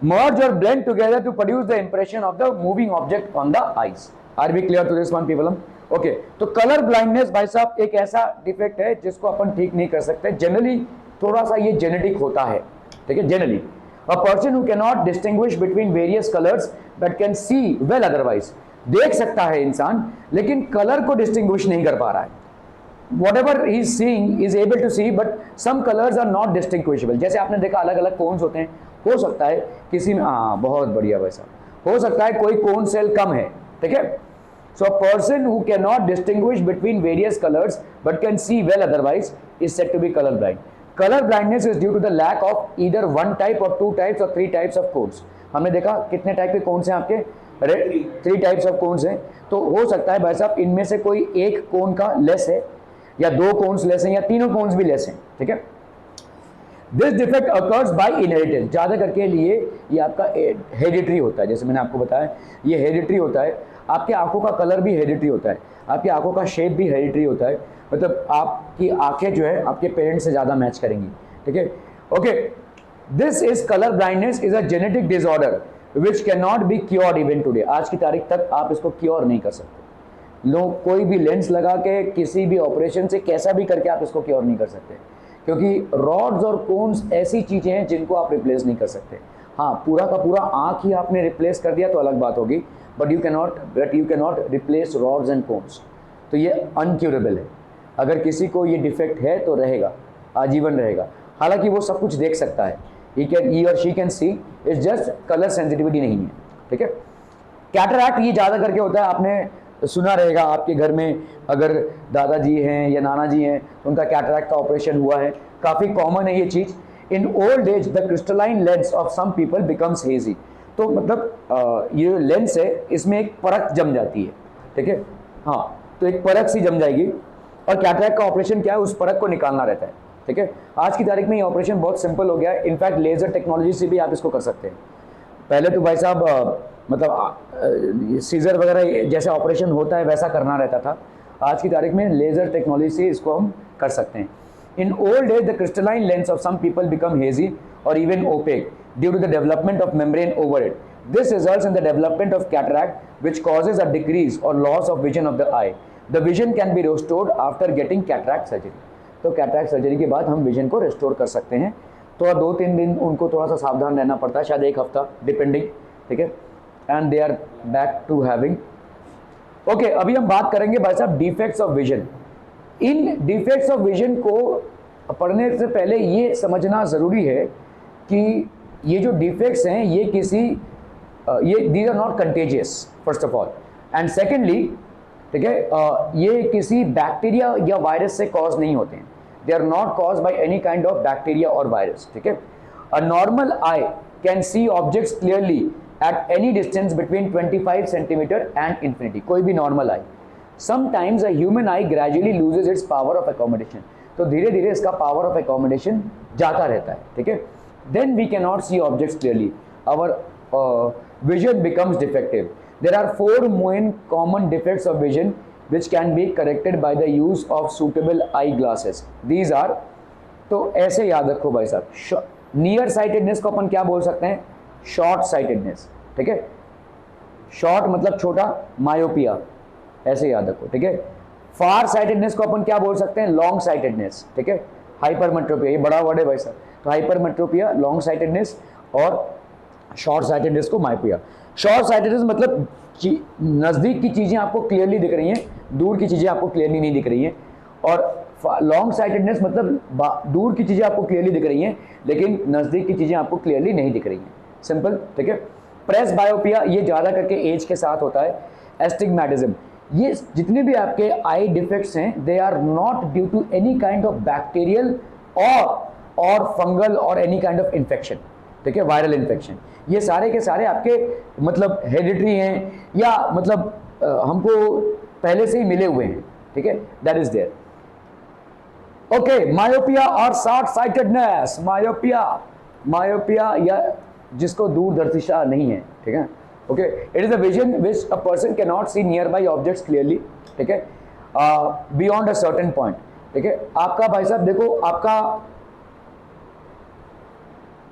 merge or blend together to produce the impression of the moving object on the eyes. Are we clear to this one people? Okay, तो कलर ब्लाइंडनेस भाई साहब एक ऐसा डिफेक्ट है जिसको अपन ठीक नहीं कर सकते. जनरली थोड़ा सा ये जेनेटिक होता है, ठीक है. Generally a person who can not distinguish between various colours but can see well otherwise, देख सकता है इंसान लेकिन कलर को डिस्टिंग्विश नहीं कर पा रहा है. whatever he is seeing is able to see but some colors are not distinguishable. जैसे आपने देखा अलग अलग कोन्स होते हैं, हो सकता है किसी में, हाँ बहुत बढ़िया भाई साहब, हो सकता है कोई कोन सेल कम है, ठीक है. So a person who cannot distinguish between various colors but can see well otherwise is said to be color blind. Color blindness is due to the lack of either one type or two types or three types of cones. हमने देखा कितने type के cons हैं आपके, 3 types of cons हैं. तो हो सकता है भाई साहब इनमें से कोई एक कोन का लेस है या 2 कोन्स लेस हैं या तीनों कोन्स भी लेस हैं, ठीक है. This defect occurs by inheritance. ज्यादा करके लिए ये आपका हेरिडिटरी होता है. जैसे मैंने आपको बताया ये हेरिडिटरी होता है. आपके आंखों का कलर भी हेरिडिटरी होता है, आपकी आंखों का शेप भी हेरिडिटरी होता है. मतलब आपकी आंखें जो है आपके पेरेंट्स से ज्यादा मैच करेंगी, ठीक है. Okay, this is colour blindness is a genetic disorder which can not be cured even today. आज की तारीख तक आप इसको क्योर नहीं कर सकते. लोग कोई भी लेंस लगा के किसी भी ऑपरेशन से कैसा भी करके आप इसको क्योर नहीं कर सकते, क्योंकि रॉड्स और कोन्स ऐसी चीजें हैं जिनको आप रिप्लेस नहीं कर सकते. हाँ, पूरा का पूरा आंख ही आपने रिप्लेस कर दिया तो अलग बात होगी, but you can not replace rods and cones. तो ये अनक्यूरेबल है. अगर किसी को ये डिफेक्ट है तो रहेगा, आजीवन रहेगा. हालांकि वो सब कुछ देख सकता है, he or she can see, it's just colour sensitivity नहीं है, ठीक है. कैटरैक्ट ये ज़्यादा करके होता है, आपने सुना रहेगा आपके घर में अगर दादाजी हैं या नाना जी हैं तो उनका कैटरैक्ट का ऑपरेशन हुआ है. काफ़ी कॉमन है ये चीज़. In old age the crystalline lens of some people becomes hazy. तो मतलब ये लेंस है इसमें एक परत जम जाती है, ठीक है. हाँ, तो एक परत सी जम जाएगी और कैटरैक्ट का ऑपरेशन क्या है, उस परत को निकालना रहता है, ठीक है. आज की तारीख में ये ऑपरेशन बहुत सिंपल हो गया है. इनफैक्ट लेजर टेक्नोलॉजी से भी आप इसको कर सकते हैं. पहले तो भाई साहब मतलब सीजर वगैरह जैसा ऑपरेशन होता है वैसा करना रहता था. आज की तारीख में लेजर टेक्नोलॉजी से इसको हम कर सकते हैं. In old age the crystalline lens of some people become hazy और even opaque due to the development of membrane over it. This results in the development of cataract which causes a decrease और loss of vision of the eye. The vision can be restored after getting cataract surgery. तो cataract surgery के बाद हम vision को restore कर सकते हैं. तो 2-3 दिन उनको थोड़ा सा सावधान रहना पड़ता है, शायद 1 हफ्ता डिपेंडिंग, ठीक है. And they are back to having. Okay, अभी हम बात करेंगे भाई साहब डिफेक्ट्स ऑफ विजन. इन डिफेक्ट्स ऑफ विजन को पढ़ने से पहले ये समझना ज़रूरी है कि ये जो डिफेक्ट्स हैं ये किसी ये these are not contagious first of all, and secondly, ठीक है, ये किसी बैक्टीरिया या वायरस से कॉज नहीं होते हैं. They are not cause by any kind of bacteria और वायरस, ठीक है. A normal eye can see objects clearly at any distance between 25 centimetre and infinity. कोई भी normal eye. Sometimes a human eye gradually loses its power of accommodation. तो धीरे धीरे इसका power of accommodation जाता रहता है, ठीक है. Then we can not see objects clearly. Our vision becomes defective. There are 4 main common defects of vision which can be corrected by the use of suitable eye glasses. These are, तो ऐसे याद रखो भाई साहब, near sightedness को अपन क्या बोल सकते हैं, शॉर्ट साइटेडनेस, ठीक है. शॉर्ट मतलब छोटा, मायोपिया, ऐसे याद रखो, ठीक है. फार साइटेडनेस को अपन क्या बोल सकते हैं, लॉन्ग साइटेडनेस, ठीक है. हाइपरमेट्रोपिया, ये बड़ा वर्ड है भाई साहब. तो हाइपरमेट्रोपिया, लॉन्ग साइटेडनेस, और शॉर्ट साइटेडनेस को मायोपिया. शॉर्ट साइटेडनेस मतलब नज़दीक की चीज़ें आपको क्लियरली दिख रही हैं, दूर की चीज़ें आपको क्लियरली नहीं दिख रही हैं. और लॉन्ग साइटेडनेस मतलब दूर की चीज़ें आपको क्लियरली दिख रही हैं लेकिन नज़दीक की चीज़ें आपको क्लियरली नहीं दिख रही हैं. सिंपल, ठीक है. प्रेस बायोपिया ये ज़्यादा करके एज के साथ होता है. एस्टिग्मेटिज्म, ये जितने भी आपके आई डिफेक्ट्स हैं they are not due to any kind of bacterial और फंगल और एनी काइंड ऑफ इन्फेक्शन, ठीक है, वायरल इन्फेक्शन. ये सारे के सारे आपके मतलब हेरिडिटरी हैं या मतलब हमको पहले से ही मिले हुए हैं, ठीक है. That is there. Okay, myopia और शॉर्ट साइटेडनेस. मायोपिया या जिसको दूरदर्शिता नहीं है, ठीक है. Okay, it is a vision which a person can not see nearby objects clearly, ठीक है, बियॉन्ड अ सर्टेन पॉइंट, ठीक है. आपका भाई साहब देखो, आपका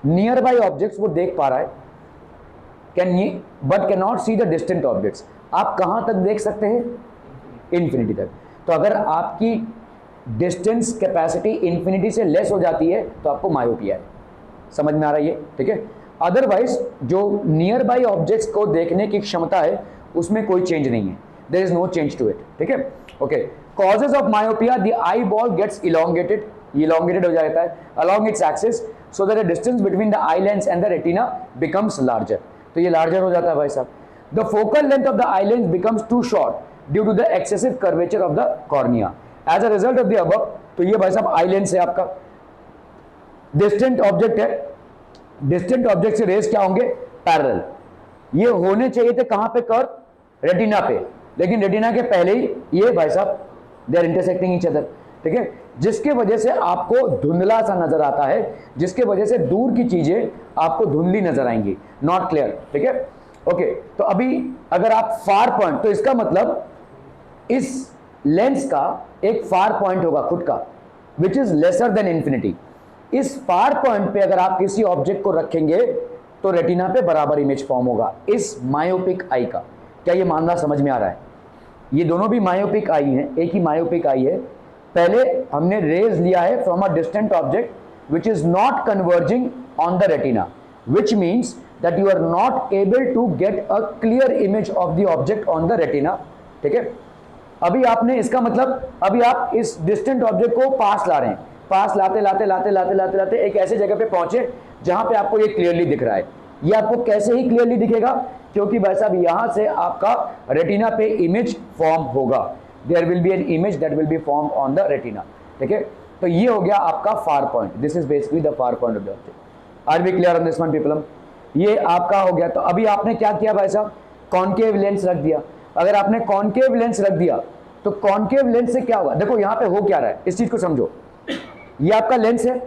नियर बाई ऑब्जेक्ट्स वो देख पा रहा है but can not see the distant objects. आप कहां तक देख सकते हैं? इंफिनिटी तक। तो अगर आपकी डिस्टेंस कैपेसिटी इंफिनिटी से लेस हो जाती है तो आपको मायोपिया है। समझ में आ रहा है ये? ठीक है। अदरवाइज जो नियर बाई ऑब्जेक्ट्स को देखने की क्षमता है उसमें कोई चेंज नहीं है, there is no change to it. ठीक है, okay. Causes of myopia, the eye ball gets elongated हो जाता है along its axis so that the distance between the eye lens and the retina becomes larger। तो ये larger हो जाता है भाई साहब। The focal length of the eye lens becomes too short due to the excessive curvature of the cornea as a result of the above। तो ये भाई साहब आई लेंस है आपका, डिस्टेंट ऑब्जेक्ट है, डिस्टेंट ऑब्जेक्ट से रेस क्या होंगे? पैरेलल। ये होने चाहिए थे कहां पे? कर्व, रेटिना पे, लेकिन रेटिना के पहले ही ये भाई साहब they are intersecting each other. ठीक है, जिसके वजह से आपको धुंधला सा नजर आता है, जिसके वजह से दूर की चीजें आपको धुंधली नजर आएंगी, नॉट क्लियर। ठीक है, ओके। तो अभी अगर आप फार पॉइंट, तो इसका मतलब इस लेंस का एक फार पॉइंट होगा खुद का which is lesser than infinity. इस फार पॉइंट पे अगर आप किसी ऑब्जेक्ट को रखेंगे तो रेटिना पे बराबर इमेज फॉर्म होगा इस मायोपिक आई का। क्या ये मानना समझ में आ रहा है? ये दोनों भी मायोपिक आई हैं, एक ही मायोपिक आई है। पहले हमने रेज लिया है from a distant object which is not converging on the retina, which means that you are not able to get a clear image of the object on the retina. ठीक है, अभी आपने इसका मतलब अभी आप इस डिस्टेंट ऑब्जेक्ट को पास ला रहे हैं, पास लाते लाते लाते लाते लाते लाते एक ऐसे जगह पे पहुंचे जहां पे आपको ये क्लियरली दिख रहा है। ये आपको कैसे ही क्लियरली दिखेगा? क्योंकि भाई साहब यहां से आपका रेटिना पे इमेज फॉर्म होगा, there will be an image that will be form on the retina. ठीक है, तो ये हो गया आपका far point, this is basically the far point of the object. Are we clear on this one people? ये आपका हो गया। तो अभी आपने क्या किया भाई साहब? कॉनकेव लेंस रख दिया। अगर आपने कॉनकेव लेंस रख दिया तो कॉनकेव लेंस से क्या होगा? देखो यहां पे हो क्या रहा है, इस चीज को समझो। ये आपका लेंस है,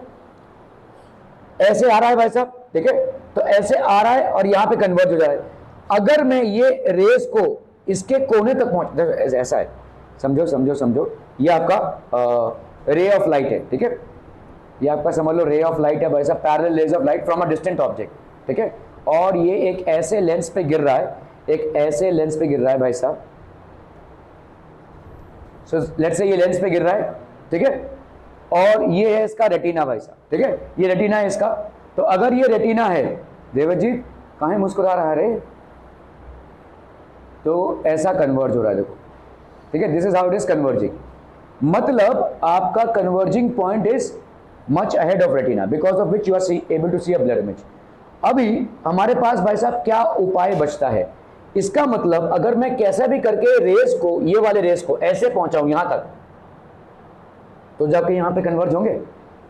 ऐसे आ रहा है भाई साहब, ठीक है, तो ऐसे आ रहा है और यहां पे कन्वर्ज हो जा रहा है। अगर मैं ये रेस को इसके कोने तक पहुंच, ऐसा है, समझो समझो समझो, ये आपका रे ऑफ लाइट है। ठीक है, ये आपका समझ लो रे ऑफ लाइट है भाई साहब, parallel raise of light from a distant object. ठीक है, और ये एक ऐसे लेंस पे गिर रहा है, एक ऐसे लेंस पे गिर रहा है भाई साहब। सो लेट्स से ये लेंस पे गिर रहा है, ठीक है, और ये है इसका रेटिना भाई साहब। ठीक है, ये रेटिना है इसका। तो अगर ये रेटिना है, देवजीत कहां मुस्कुरा रहा है रे? तो ऐसा कन्वर्ज हो रहा है, देखो। ठीक है, this is how it is converging. मतलब आपका converging point is much ahead of retina because of which you are able to see a blur image. अभी हमारे पास भाई साहब क्या उपाय बचता है? इसका मतलब अगर मैं कैसा भी करके रेस को, ये वाले रेस को ऐसे पहुंचाऊं यहां तक, तो जाके यहां पे कन्वर्ज होंगे।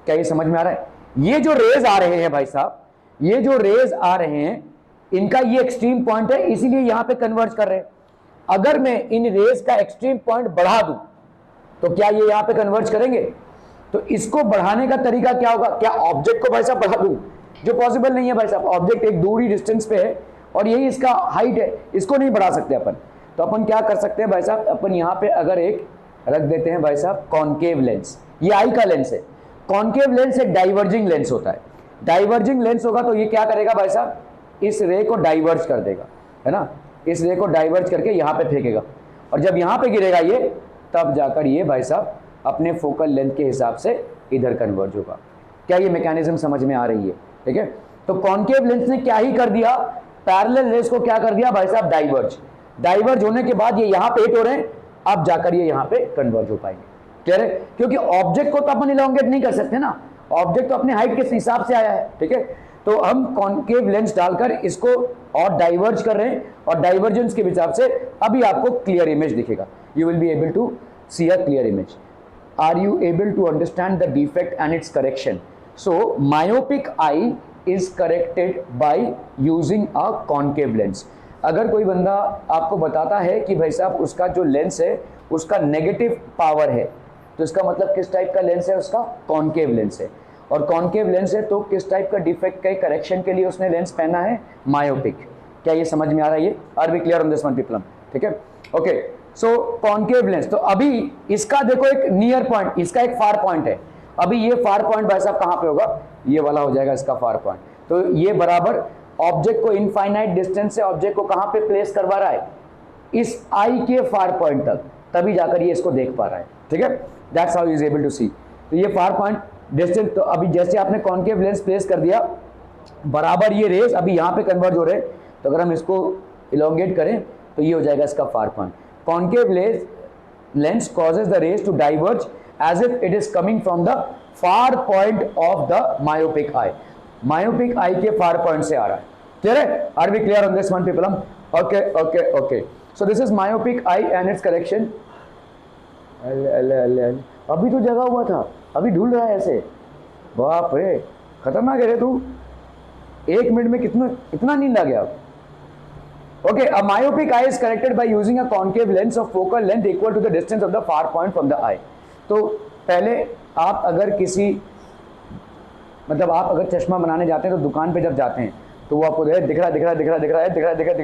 क्या ये समझ में आ रहा है? ये जो रेज आ रहे हैं भाई साहब, ये जो रेज आ रहे हैं, इनका ये एक्सट्रीम पॉइंट है, इसीलिए यहां पे कन्वर्ज कर रहे हैं। अगर मैं इन रेज का एक्सट्रीम पॉइंट बढ़ा दूं तो क्या ये यहां पे कन्वर्ज करेंगे? तो इसको बढ़ाने का तरीका क्या होगा? क्या ऑब्जेक्ट को भाई साहब बढ़ा दूं? जो पॉसिबल नहीं है भाई साहब, ऑब्जेक्ट एक दूरी डिस्टेंस पे है और यही इसका हाइट है, इसको नहीं बढ़ा सकते अपन। तो अपन क्या कर सकते हैं भाई साहब, अपन यहां पे अगर एक रख देते हैं भाई साहब कॉनकेव लेंस। ये आई का लेंस है। कॉनकेव लेंस एक डाइवर्जिंग लेंस होता है। डाइवर्जिंग लेंस होगा तो ये क्या करेगा भाई साहब? इस रे को डाइवर्ज कर देगा, है ना, इस रे को डाइवर्ज करके यहां पे फेंकेगा, और जब यहां पे गिरेगा ये, तब जाकर ये भाई साहब अपने फोकल लेंथ के हिसाब से इधर कन्वर्ज होगा। क्या ये मैकेनिज्म समझ में आ रही है? ठीक है, तो कॉनकेव लेंस ने क्या ही कर दिया, पैरेलल रेस को क्या कर दिया भाई साहब? डाइवर्ज। डाइवर्ज होने के बाद ये यहां पे हिट हो रहे हैं, अब जाकर ये यहां पे कन्वर्ज हो पाएंगे। क्लियर है? क्योंकि ऑब्जेक्ट को तो अपन इलोंगेट नहीं कर सकते ना, ऑब्जेक्ट तो अपने हाइट के हिसाब से आया है। ठीक है, तो हम कॉनकेव लेंस डालकर इसको और डाइवर्ज कर रहे हैं, और डाइवर्जेंस के हिसाब से अभी आपको क्लियर इमेज दिखेगा। You will be able to see a clear image. Are you able to understand the defect and its correction? So myopic eye is corrected by using a concave lens. अगर कोई बंदा आपको बताता है कि भाई साहब उसका जो लेंस है उसका नेगेटिव पावर है, तो इसका मतलब किस टाइप का लेंस है? उसका कॉनकेव लेंस है। और कॉनकेव लेंस है तो किस टाइप का डिफेक्ट के करेक्शन के लिए उसने लेंस पहना है? मायोपिक। क्या ये समझ में आ रहा है? ये are we clear on this one people? ठीक है, ओके। सो कॉनकेव लेंस, तो अभी इसका देखो एक नियर पॉइंट, इसका एक फार पॉइंट है। अभी ये फार पॉइंट भाई साहब कहां पे होगा? ये वाला हो जाएगा इसका फार पॉइंट। तो ये बराबर, ऑब्जेक्ट को इनफाइनाइट डिस्टेंस से ऑब्जेक्ट को कहां पे प्लेस करवा रहा है, इस आई के फार पॉइंट तक, तभी जाकर ये इसको देख पा रहा है, ठीक है। That's how is able to see. तो ये फार पॉइंट डिस्टेंस, तो अभी जैसे आपने कॉन्केव लेंस प्लेस कर दिया, बराबर ये रेज अभी यहाँ पे कन्वर्ज हो रहे हैं, तो अगर हम इसको इलोंगेट करें तो ये हो जाएगा इसका far point. Concave lens causes the rays to diverge as if it is coming from the far point of the myopic eye, myopic eye के फार पॉइंट से आ रहा है। क्लियर है? Are we clear on this one people? Okay okay okay. So this is myopic eye and its correction. अभी तो जगा हुआ था, अभी ढूंढ रहा है ऐसे, बाप रे खतरनाक है रे तू, 1 मिनट में कितना नींद आ गया। Okay, a myopic eye is corrected by using a concave lens of focal length equal to the distance of the far point from the eye. तो पहले आप अगर किसी मतलब आप अगर चश्मा बनाने जाते हैं तो दुकान पे जब जाते हैं तो वो आपको दिख रहा है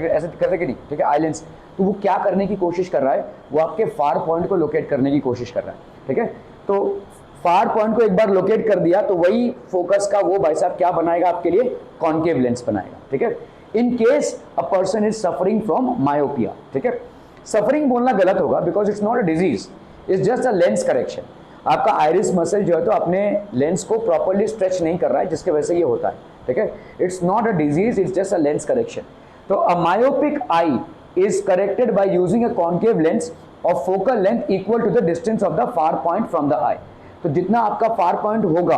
ऐसे करते कि नहीं, ठीक है, आई लेंस, तो वो क्या करने की कोशिश कर रहा है, वो आपके फार पॉइंट को लोकेट करने की कोशिश कर रहा है, ठीक है। तो फार पॉइंट को एक बार लोकेट कर दिया तो वही फोकस का वो भाई साहब क्या बनाएगा आपके लिए, कॉन्केव लेंस बनाएगा, ठीक है। In case a person is suffering from myopia, ठीक है, सफरिंग बोलना गलत होगा because it's not a disease, it's just a lens correction. आपका आइरिस मसल जो है तो अपने लेंस को प्रॉपर्ली स्ट्रेच नहीं कर रहा है जिसकी वजह से ये होता है, ठीक है। It's not a disease, it's just a lens correction. तो a myopic eye is corrected by using a concave lens of focal length equal to the distance of the far point from the eye. तो जितना आपका far point होगा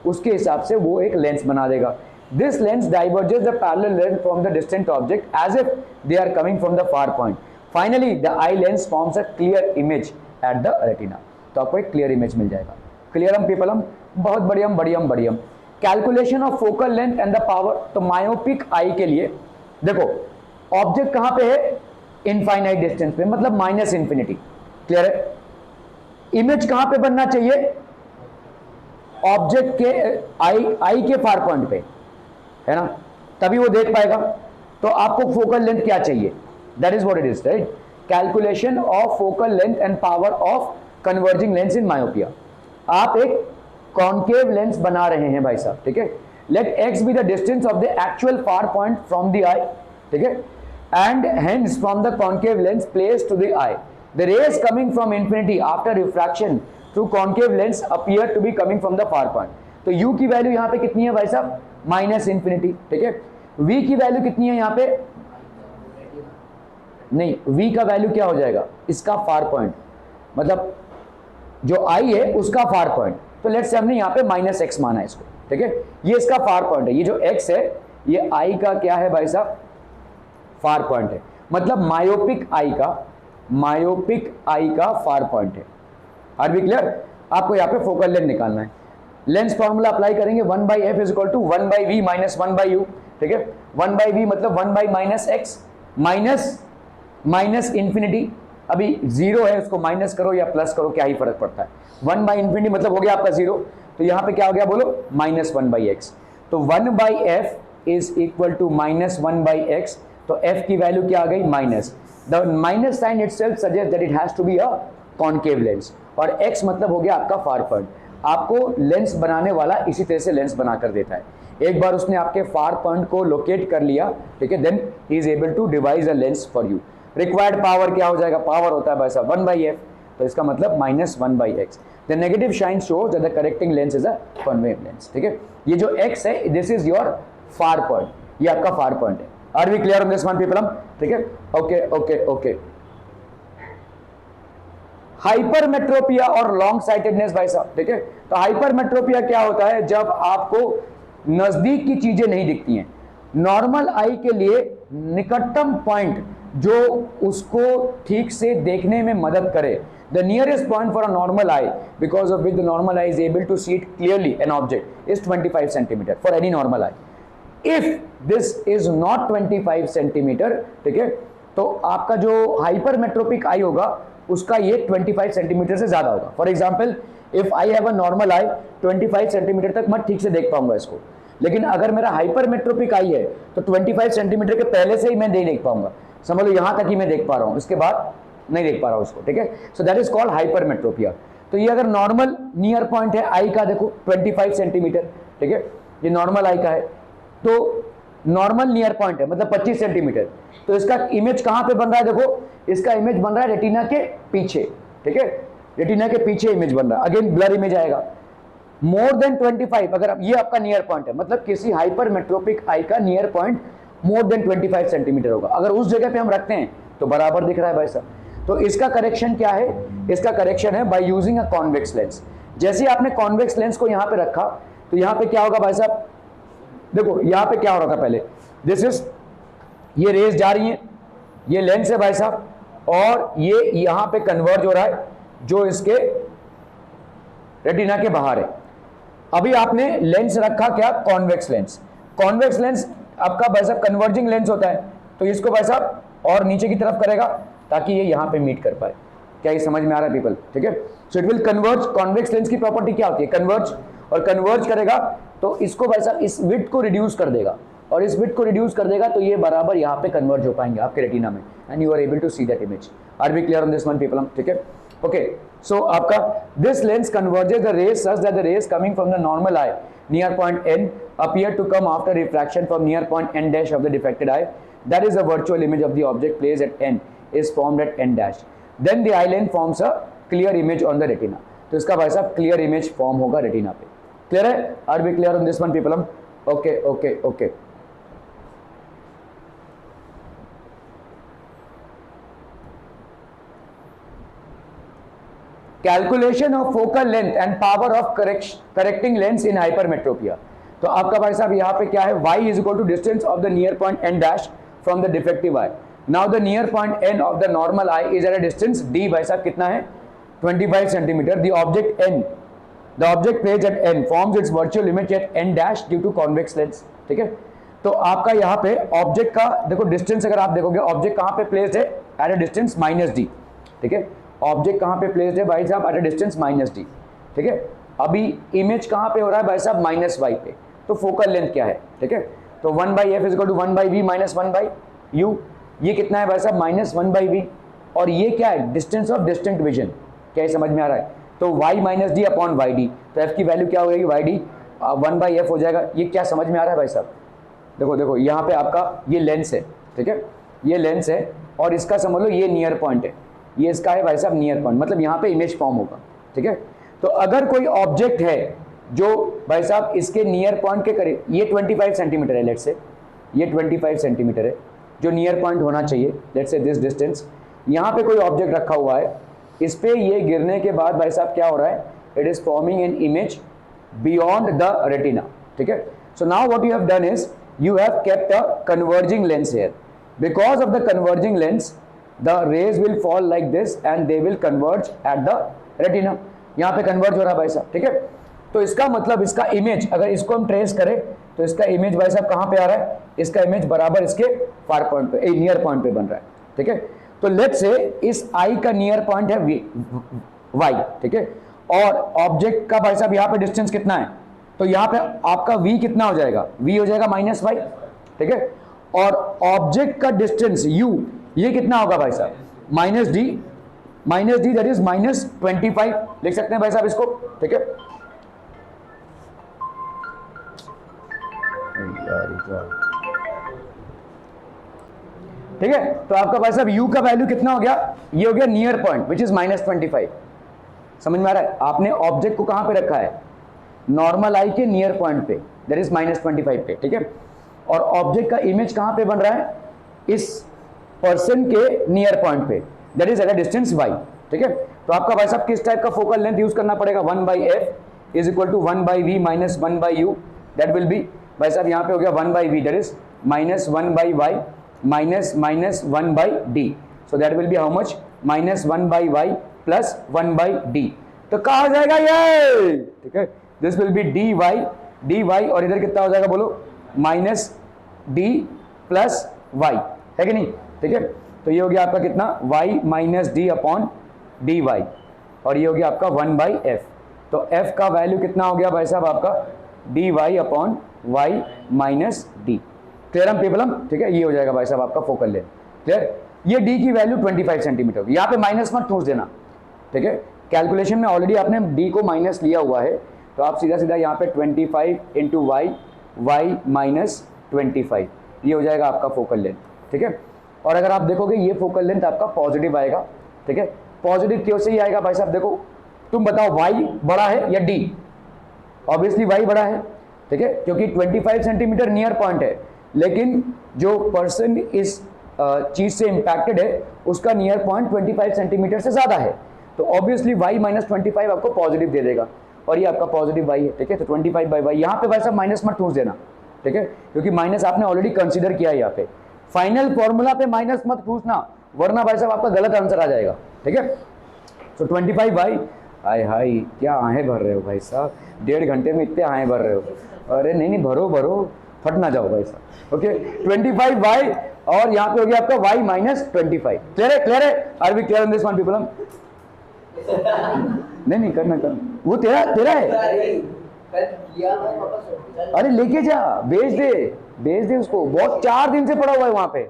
उसके हिसाब से वो एक लेंस बना देगा। This lens diverges the parallel length from the distant object as if they are coming from the far point. Finally, the eye lens forms a clear image at the retina. तो आपको एक clear image मिल जाएगा। Clearum peopleum? बहुत बढ़िया। Calculation of focal length and the power. तो myopic eye के लिए देखो ऑब्जेक्ट कहाँ पे है, इनफाइनाइट डिस्टेंस पे, मतलब माइनस इंफिनिटी। क्लियर है? इमेज कहाँ पे बनना चाहिए, ऑब्जेक्ट के आई के फार पॉइंट पे, है ना, तभी वो देख पाएगा। तो आपको फोकल लेंथ क्या चाहिए, that is what it is, right. Calculation of focal length and power of converging lens in myopia. आप एक कॉन्केव लेंस बना रहे हैं भाई साहब, ठीक है। Let x be the distance of the actual far point from the eye, ठीक है, and hence from the concave lens place to the eye the rays coming from infinity after refraction through concave lens appear to be coming from the far point. तो u की value यहां पे कितनी है भाई साहब, माइनस इंफिनिटी, ठीक है। v की वैल्यू कितनी है यहां पे, नहीं, v का वैल्यू क्या हो जाएगा, इसका फार पॉइंट, मतलब जो i है उसका फार पॉइंट। तो लेट्स से हमने यहां पे माइनस एक्स माना है इसको, ठीक है, ये इसका फार पॉइंट है, ये जो x है ये i का क्या है भाई साहब, फार पॉइंट है, मतलब मायोपिक आई का फार पॉइंट है। Are we clear? आपको यहां पे फोकल लेंथ निकालना है, लेंस फॉर्मूला अप्लाई करेंगे, 1/f is equal to 1/v minus 1/u, ठीक है। 1/v मतलब 1 माइनस एक्स माइनस इंफिनिटी, अभी जीरो है उसको माइनस करो या प्लस करो क्या ही फर्क पड़ता है, 1 इंफिनिटी मतलब हो गया आपका जीरो, तो यहां पे क्या हो गया बोलो, माइनस 1/x। तो 1/f is equal to minus 1/x, तो f की वैल्यू क्या आ गई, minus, the minus sign itself suggest that it has to be a concave lens, और x मतलब हो गया आपका फार पॉइंट। आपको लेंस बनाने वाला इसी तरह से लेंस बना कर देता है, एक बार उसने आपके फार पॉइंट को लोकेट कर लिया, ठीक है, then he is able to devise a lens for you. Required power क्या हो जाएगा, पावर होता है भाई साहब 1/f, तो इसका मतलब minus 1/x। The negative sign shows that the correcting lens is a concave lens, ठीक है। ये जो x है this is your far point, ये आपका फार पॉइंट है। Are we clear on this one people? ठीक है, ओके ओके ओके। हाइपरमेट्रोपिया और लॉन्ग साइटेडनेस भाई साहब, ठीक है। तो हाइपरमेट्रोपिया क्या होता है, जब आपको नजदीक की चीजें नहीं दिखती हैं। नॉर्मल आई के लिए निकटतम पॉइंट जो उसको ठीक से देखने में मदद करे, the nearest point for a normal eye because of which the normal eye is able to see it clearly an object is 25 centimetre for any normal eye. If this is not 25 centimetre, ठीक है, तो आपका जो hypermetropic आई होगा उसका ये 25 centimetre से ज्यादा होगा। For example if I have a normal I 25 centimetre तक मैं ठीक से देख पाऊंगा इसको, लेकिन अगर मेरा हाइपरमेट्रोपिक आई है तो 25 सेंटीमीटर के पहले से ही मैं नहीं देख पाऊंगा, समझ लो यहां तक ही मैं देख पा रहा हूं, इसके बाद नहीं देख पा रहा हूं उसको, ठीक है। So that is called hypermetropia. तो ये अगर नॉर्मल नियर पॉइंट है आई का, देखो 25 सेंटीमीटर, ठीक है, ये नॉर्मल आई का है, तो नॉर्मल नियर पॉइंट है, मतलब 25 सेंटीमीटर। तो इसका इमेज कहां पे बन रहा है, देखो इसका इमेज बन रहा है रेटिना के पीछे, ठीक है, रेटिना के पीछे इमेज बन रहा है, अगेन ब्लर इमेज आएगा। मोर देन 25, अगर ये आपका नियर पॉइंट है, मतलब किसी हाइपरमेट्रोपिक आई का near point more than 25 centimetre होगा। अगर उस जगह पे हम रखते हैं तो बराबर दिख रहा है भाई साहब। तो इसका करेक्शन क्या है, इसका करेक्शन है बाय यूजिंग अ कॉन्वेक्स लेंस। जैसे आपने कॉन्वेक्स लेंस को यहां पे रखा तो यहां पे क्या होगा भाई साहब, देखो यहां पे क्या हो रहा था पहले, दिस इज, ये रेज जा रही है, ये लेंस है भाई साहब, और ये यहां पे कन्वर्ज हो रहा है जो इसके रेटिना के बाहर है। अभी आपने लेंस रखा क्या, कॉन्वेक्स लेंस। कॉन्वेक्स लेंस आपका भाई साहब कन्वर्जिंग लेंस होता है, तो इसको भाई साहब और नीचे की तरफ करेगा ताकि ये यहां पे मीट कर पाए। क्या ये समझ में आ रहा है पीपल, ठीक है। So it will converge, convex lens की प्रॉपर्टी क्या होती है, कन्वर्ज, और कन्वर्ज करेगा तो इसको भाई साहब इस विड्थ को रिड्यूस कर देगा, और इस विड्थ को रिड्यूस कर देगा तो ये बराबर यहाँ पे कन्वर्ज हो पाएंगे आपके रेटिना में, and you are able to see that image. Are we clear on this one people, ठीक है। ओके, सो आपका this lens converges the rays such that the rays coming from the normal eye near point n appear to come after refraction from near point n dash of the defected eye. That is the virtual image of the object placed at n is formed at n dash. Then the eye lens forms a clear image on the retina. तो इसका भाई साहब clear image form होगा retina पे। Clear है, are we clear on this one people? Okay okay okay. Calculation of focal length and power of correcting lens in hypermetropia. तो आपका भाई साहब यहाँ पे क्या है, y is equal to distance of the near point n dash from the defective eye. Now the near point n of the normal eye is at a distance d, भाई साहब कितना है, 25 centimetre. The object n, the object placed at n forms its virtual image at n dash due to convex lens, ठीक है। तो आपका यहाँ पे ऑब्जेक्ट का देखो डिस्टेंस, अगर आप देखोगे ऑब्जेक्ट कहाँ पे प्लेस्ड है, एट अ डिस्टेंस -d, ठीक है। ऑब्जेक्ट कहाँ पे प्लेस्ड है भाई साहब, एट अ डिस्टेंस -d, ठीक है। अभी इमेज कहाँ पे हो रहा है भाई साहब, -y पे। तो फोकल लेंथ क्या है, ठीक है। तो 1/f is equal to 1/v minus 1/u। ये कितना है भाई साहब, -1/v, और ये क्या है, डिस्टेंस ऑफ डिस्टिंक्ट विजन। क्या ये समझ में आ रहा है? तो y - d अपॉन yd, तो f की वैल्यू क्या हो जाएगी, yd 1/f हो जाएगा। ये क्या समझ में आ रहा है भाई साहब? देखो देखो यहाँ पे आपका ये लेंस है, ठीक है, ये लेंस है, और इसका समझ लो ये नियर पॉइंट है, ये इसका है भाई साहब नियर पॉइंट, मतलब यहाँ पे इमेज फॉर्म होगा, ठीक है। तो अगर कोई ऑब्जेक्ट है जो भाई साहब इसके नियर पॉइंट के करीब, ये 25 सेंटीमीटर है, लेट्स से ये 25 सेंटीमीटर है जो नियर पॉइंट होना चाहिए, लेट्स से दिस डिस्टेंस। यहाँ पे कोई ऑब्जेक्ट रखा हुआ है, इस पे ये गिरने के बाद भाई साहब क्या हो रहा है, it is forming an image beyond the retina, ठीक है। So now what you have done is you have kept a converging lens here. Because of the converging lens, the rays will fall like this and they will converge at the retina. यहाँ पे converge हो रहा है भाई साहब, ठीक है। तो इसका मतलब इसका इमेज अगर इसको हम ट्रेस करें तो इसका इमेज भाई साहब कहाँ पे आ रहा है, इसका इमेज बराबर इसके फार पॉइंट पे, नियर पॉइंट पे बन रहा है, ठीक है। तो लेट्स से इस आई का नियर पॉइंट है y, ठीक है, और ऑब्जेक्ट का भाई साहब यहाँ पे डिस्टेंस कितना है, तो यहाँ पे आपका v कितना हो जाएगा, v हो जाएगा -y, ठीक है। और ऑब्जेक्ट का डिस्टेंस u ये कितना होगा भाई साहब, -d दैट इज -25 लिख सकते हैं भाई साहब इसको, ठीक है। ठीक है, तो आपका भाई साहब u का वैल्यू कितना हो गया, ये हो गया नियर पॉइंट विच इज -25। समझ में आ रहा है? आपने ऑब्जेक्ट को कहां पे रखा है, नॉर्मल आई के नियर पॉइंट पे, दैट इज -25 पे, ठीक है। और ऑब्जेक्ट का इमेज कहां पे बन रहा है, इस पर्सन के नियर पॉइंट पे, that is at a distance y, ठीक है। तो आपका भाई साहब किस टाइप का फोकल लेंथ यूज करना पड़ेगा, 1/f is equal to 1/v minus 1/u, that will be भाई साहब यहाँ पे हो गया 1/v, that is -1/y minus 1/d, so that will be how much, -1/y plus 1/d। तो कहा हो जाएगा ये, ठीक है, दिस विल बी dy, और इधर कितना हो जाएगा बोलो, -d प्लस y, है कि नहीं, ठीक है। तो ये हो गया आपका कितना, y minus d upon dy, और ये हो गया आपका 1/f। तो f का वैल्यू कितना हो गया भाई साहब आपका, dy upon y minus d। Clear हम पीपल हम, ठीक है। ये हो जाएगा भाई साहब आपका फोकल लेंथ, क्लियर। ये d की वैल्यू 25 सेंटीमीटर होगी, यहाँ पे माइनस मत ठूस देना, ठीक है। कैलकुलेशन में ऑलरेडी आपने d को माइनस लिया हुआ है, तो आप सीधा सीधा यहाँ पे 25 इंटू y माइनस 25, ये हो जाएगा आपका फोकल लेंथ, ठीक है। और अगर आप देखोगे ये फोकल लेंथ आपका पॉजिटिव आएगा, ठीक है। पॉजिटिव क्यों से ही आएगा भाई साहब, देखो तुम बताओ y बड़ा है या d, ऑब्वियसली y बड़ा है, ठीक है, क्योंकि 25 सेंटीमीटर नियर पॉइंट है, लेकिन जो पर्सन इस चीज से इंपैक्टेड है उसका नियर पॉइंट 25 सेंटीमीटर से ज्यादा है, तो ऑब्वियसली y माइनस 25 आपको पॉजिटिव दे देगा, और ये आपका पॉजिटिव y है, ठीक है। तो 25 बाई y, यहाँ पे भाई साहब माइनस मत ठूस देना, ठीक है, क्योंकि माइनस आपने ऑलरेडी कंसीडर किया है यहाँ पे, फाइनल फॉर्मूला पे माइनस मत ठूसना, वरना भाई साहब आपका गलत आंसर आ जाएगा, ठीक है। तो 25 बाई, हाय हाय क्या आहें भर रहे हो भाई साहब, 1.5 घंटे में इतने आहें भर रहे हो, अरे नहीं भरो भरो, फट ना जाओ भाई साहब, ओके। 25 बाई, और यहाँ पे हो गया आपका y माइनस 25, क्लियर है, are we clear on this one people? नहीं करना, वो तेरा है, अरे लेके जा, बेच दे उसको, बहुत 4 दिन से पड़ा हुआ है वहां पे,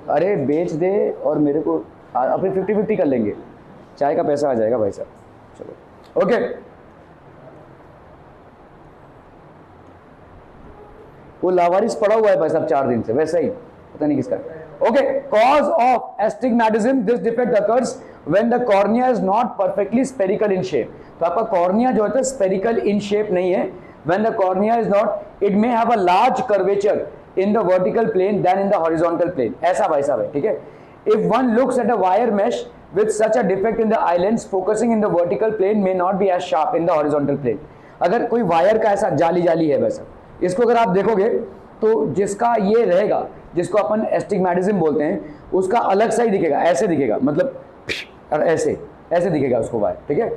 अरे बेच दे, और मेरे को अपने 50-50 कर लेंगे, चाय का पैसा आ जाएगा भाई साहब, चलो ओके। वो लावारिस पड़ा हुआ है भाई साहब 4 दिन से, वैसा ही पता नहीं किसका, okay. Cause of astigmatism, this defect occurs when the cornea is not perfectly spherical in shape, तो आपका कॉर्निया जो है स्फेरिकल इन शेप नहीं है, when the cornea is not, it may have a large curvature in the vertical plane than in the horizontal plane, ऐसा भाई साहब है, ठीक है। If one looks at a wire mesh with such a defect in the eye lens, focusing in the vertical plane may not be as sharp in the horizontal plane, अगर कोई wire का ऐसा जाली है वैसा, इसको अगर आप देखोगे तो जिसका ये रहेगा, जिसको अपन एस्टिग्मैटिज्म बोलते हैं, उसका अलग सा ही दिखेगा, ऐसे दिखेगा, मतलब और ऐसे दिखेगा उसको वायर, ठीक है।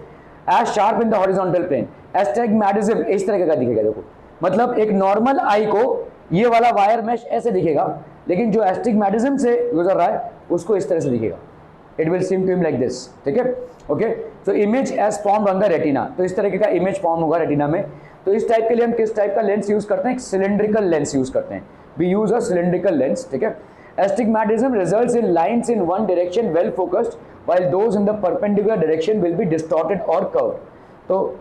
As sharp in the horizontal plane, astigmatism इस तरह का दिखेगा, देखो मतलब एक नॉर्मल आई को ये वाला वायर मैश ऐसे दिखेगा, लेकिन जो एस्टिग्मैटिज्म से गुजर रहा है उसको इस तरह से दिखेगा, it will seem to him like this, ठीक है, okay. So image as formed on the retina, तो इस तरह का इमेज फॉर्म होगा रेटिना में। तो इस टाइप के लिए हम किस टाइप का लेंस यूज करते हैं, सिलिंड्रिकल लेंस यूज करते हैं, we use a cylindrical lens, ठीक है। Astigmatism results in lines in one direction well focused, while those in the perpendicular direction will be distorted और कर्व्ड, तो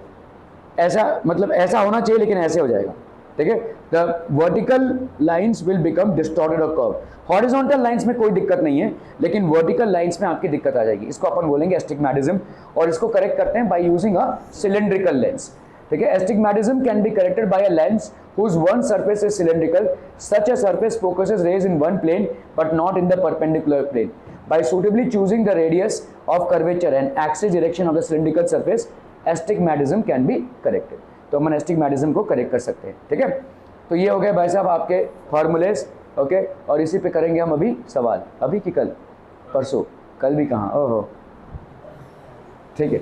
ऐसा मतलब ऐसा होना चाहिए, लेकिन ऐसे हो जाएगा, ठीक है। The vertical lines will become distorted और कर्व, हॉरिजॉन्टल लाइंस में कोई दिक्कत नहीं है, लेकिन वर्टिकल लाइंस में आपकी दिक्कत आ जाएगी, इसको अपन बोलेंगे एस्टिग्मैटिज्म, और इसको करेक्ट करते हैं by using a cylindrical lens, ठीक है। Astigmatism can be corrected by a lens whose one surface is cylindrical, such a surface focuses rays in one plane but not in the perpendicular plane. By suitably choosing the radius of curvature and axis direction of the cylindrical surface, astigmatism can be corrected. तो हम एस्टिग्मैटिज्म को correct कर सकते हैं, ठीक है। तो ये हो गए भाई साहब आपके फॉर्मूलेस, ओके। और इसी पे करेंगे हम अभी सवाल, अभी कि कल परसों, कल भी कहाँ, ओहो, ठीक है।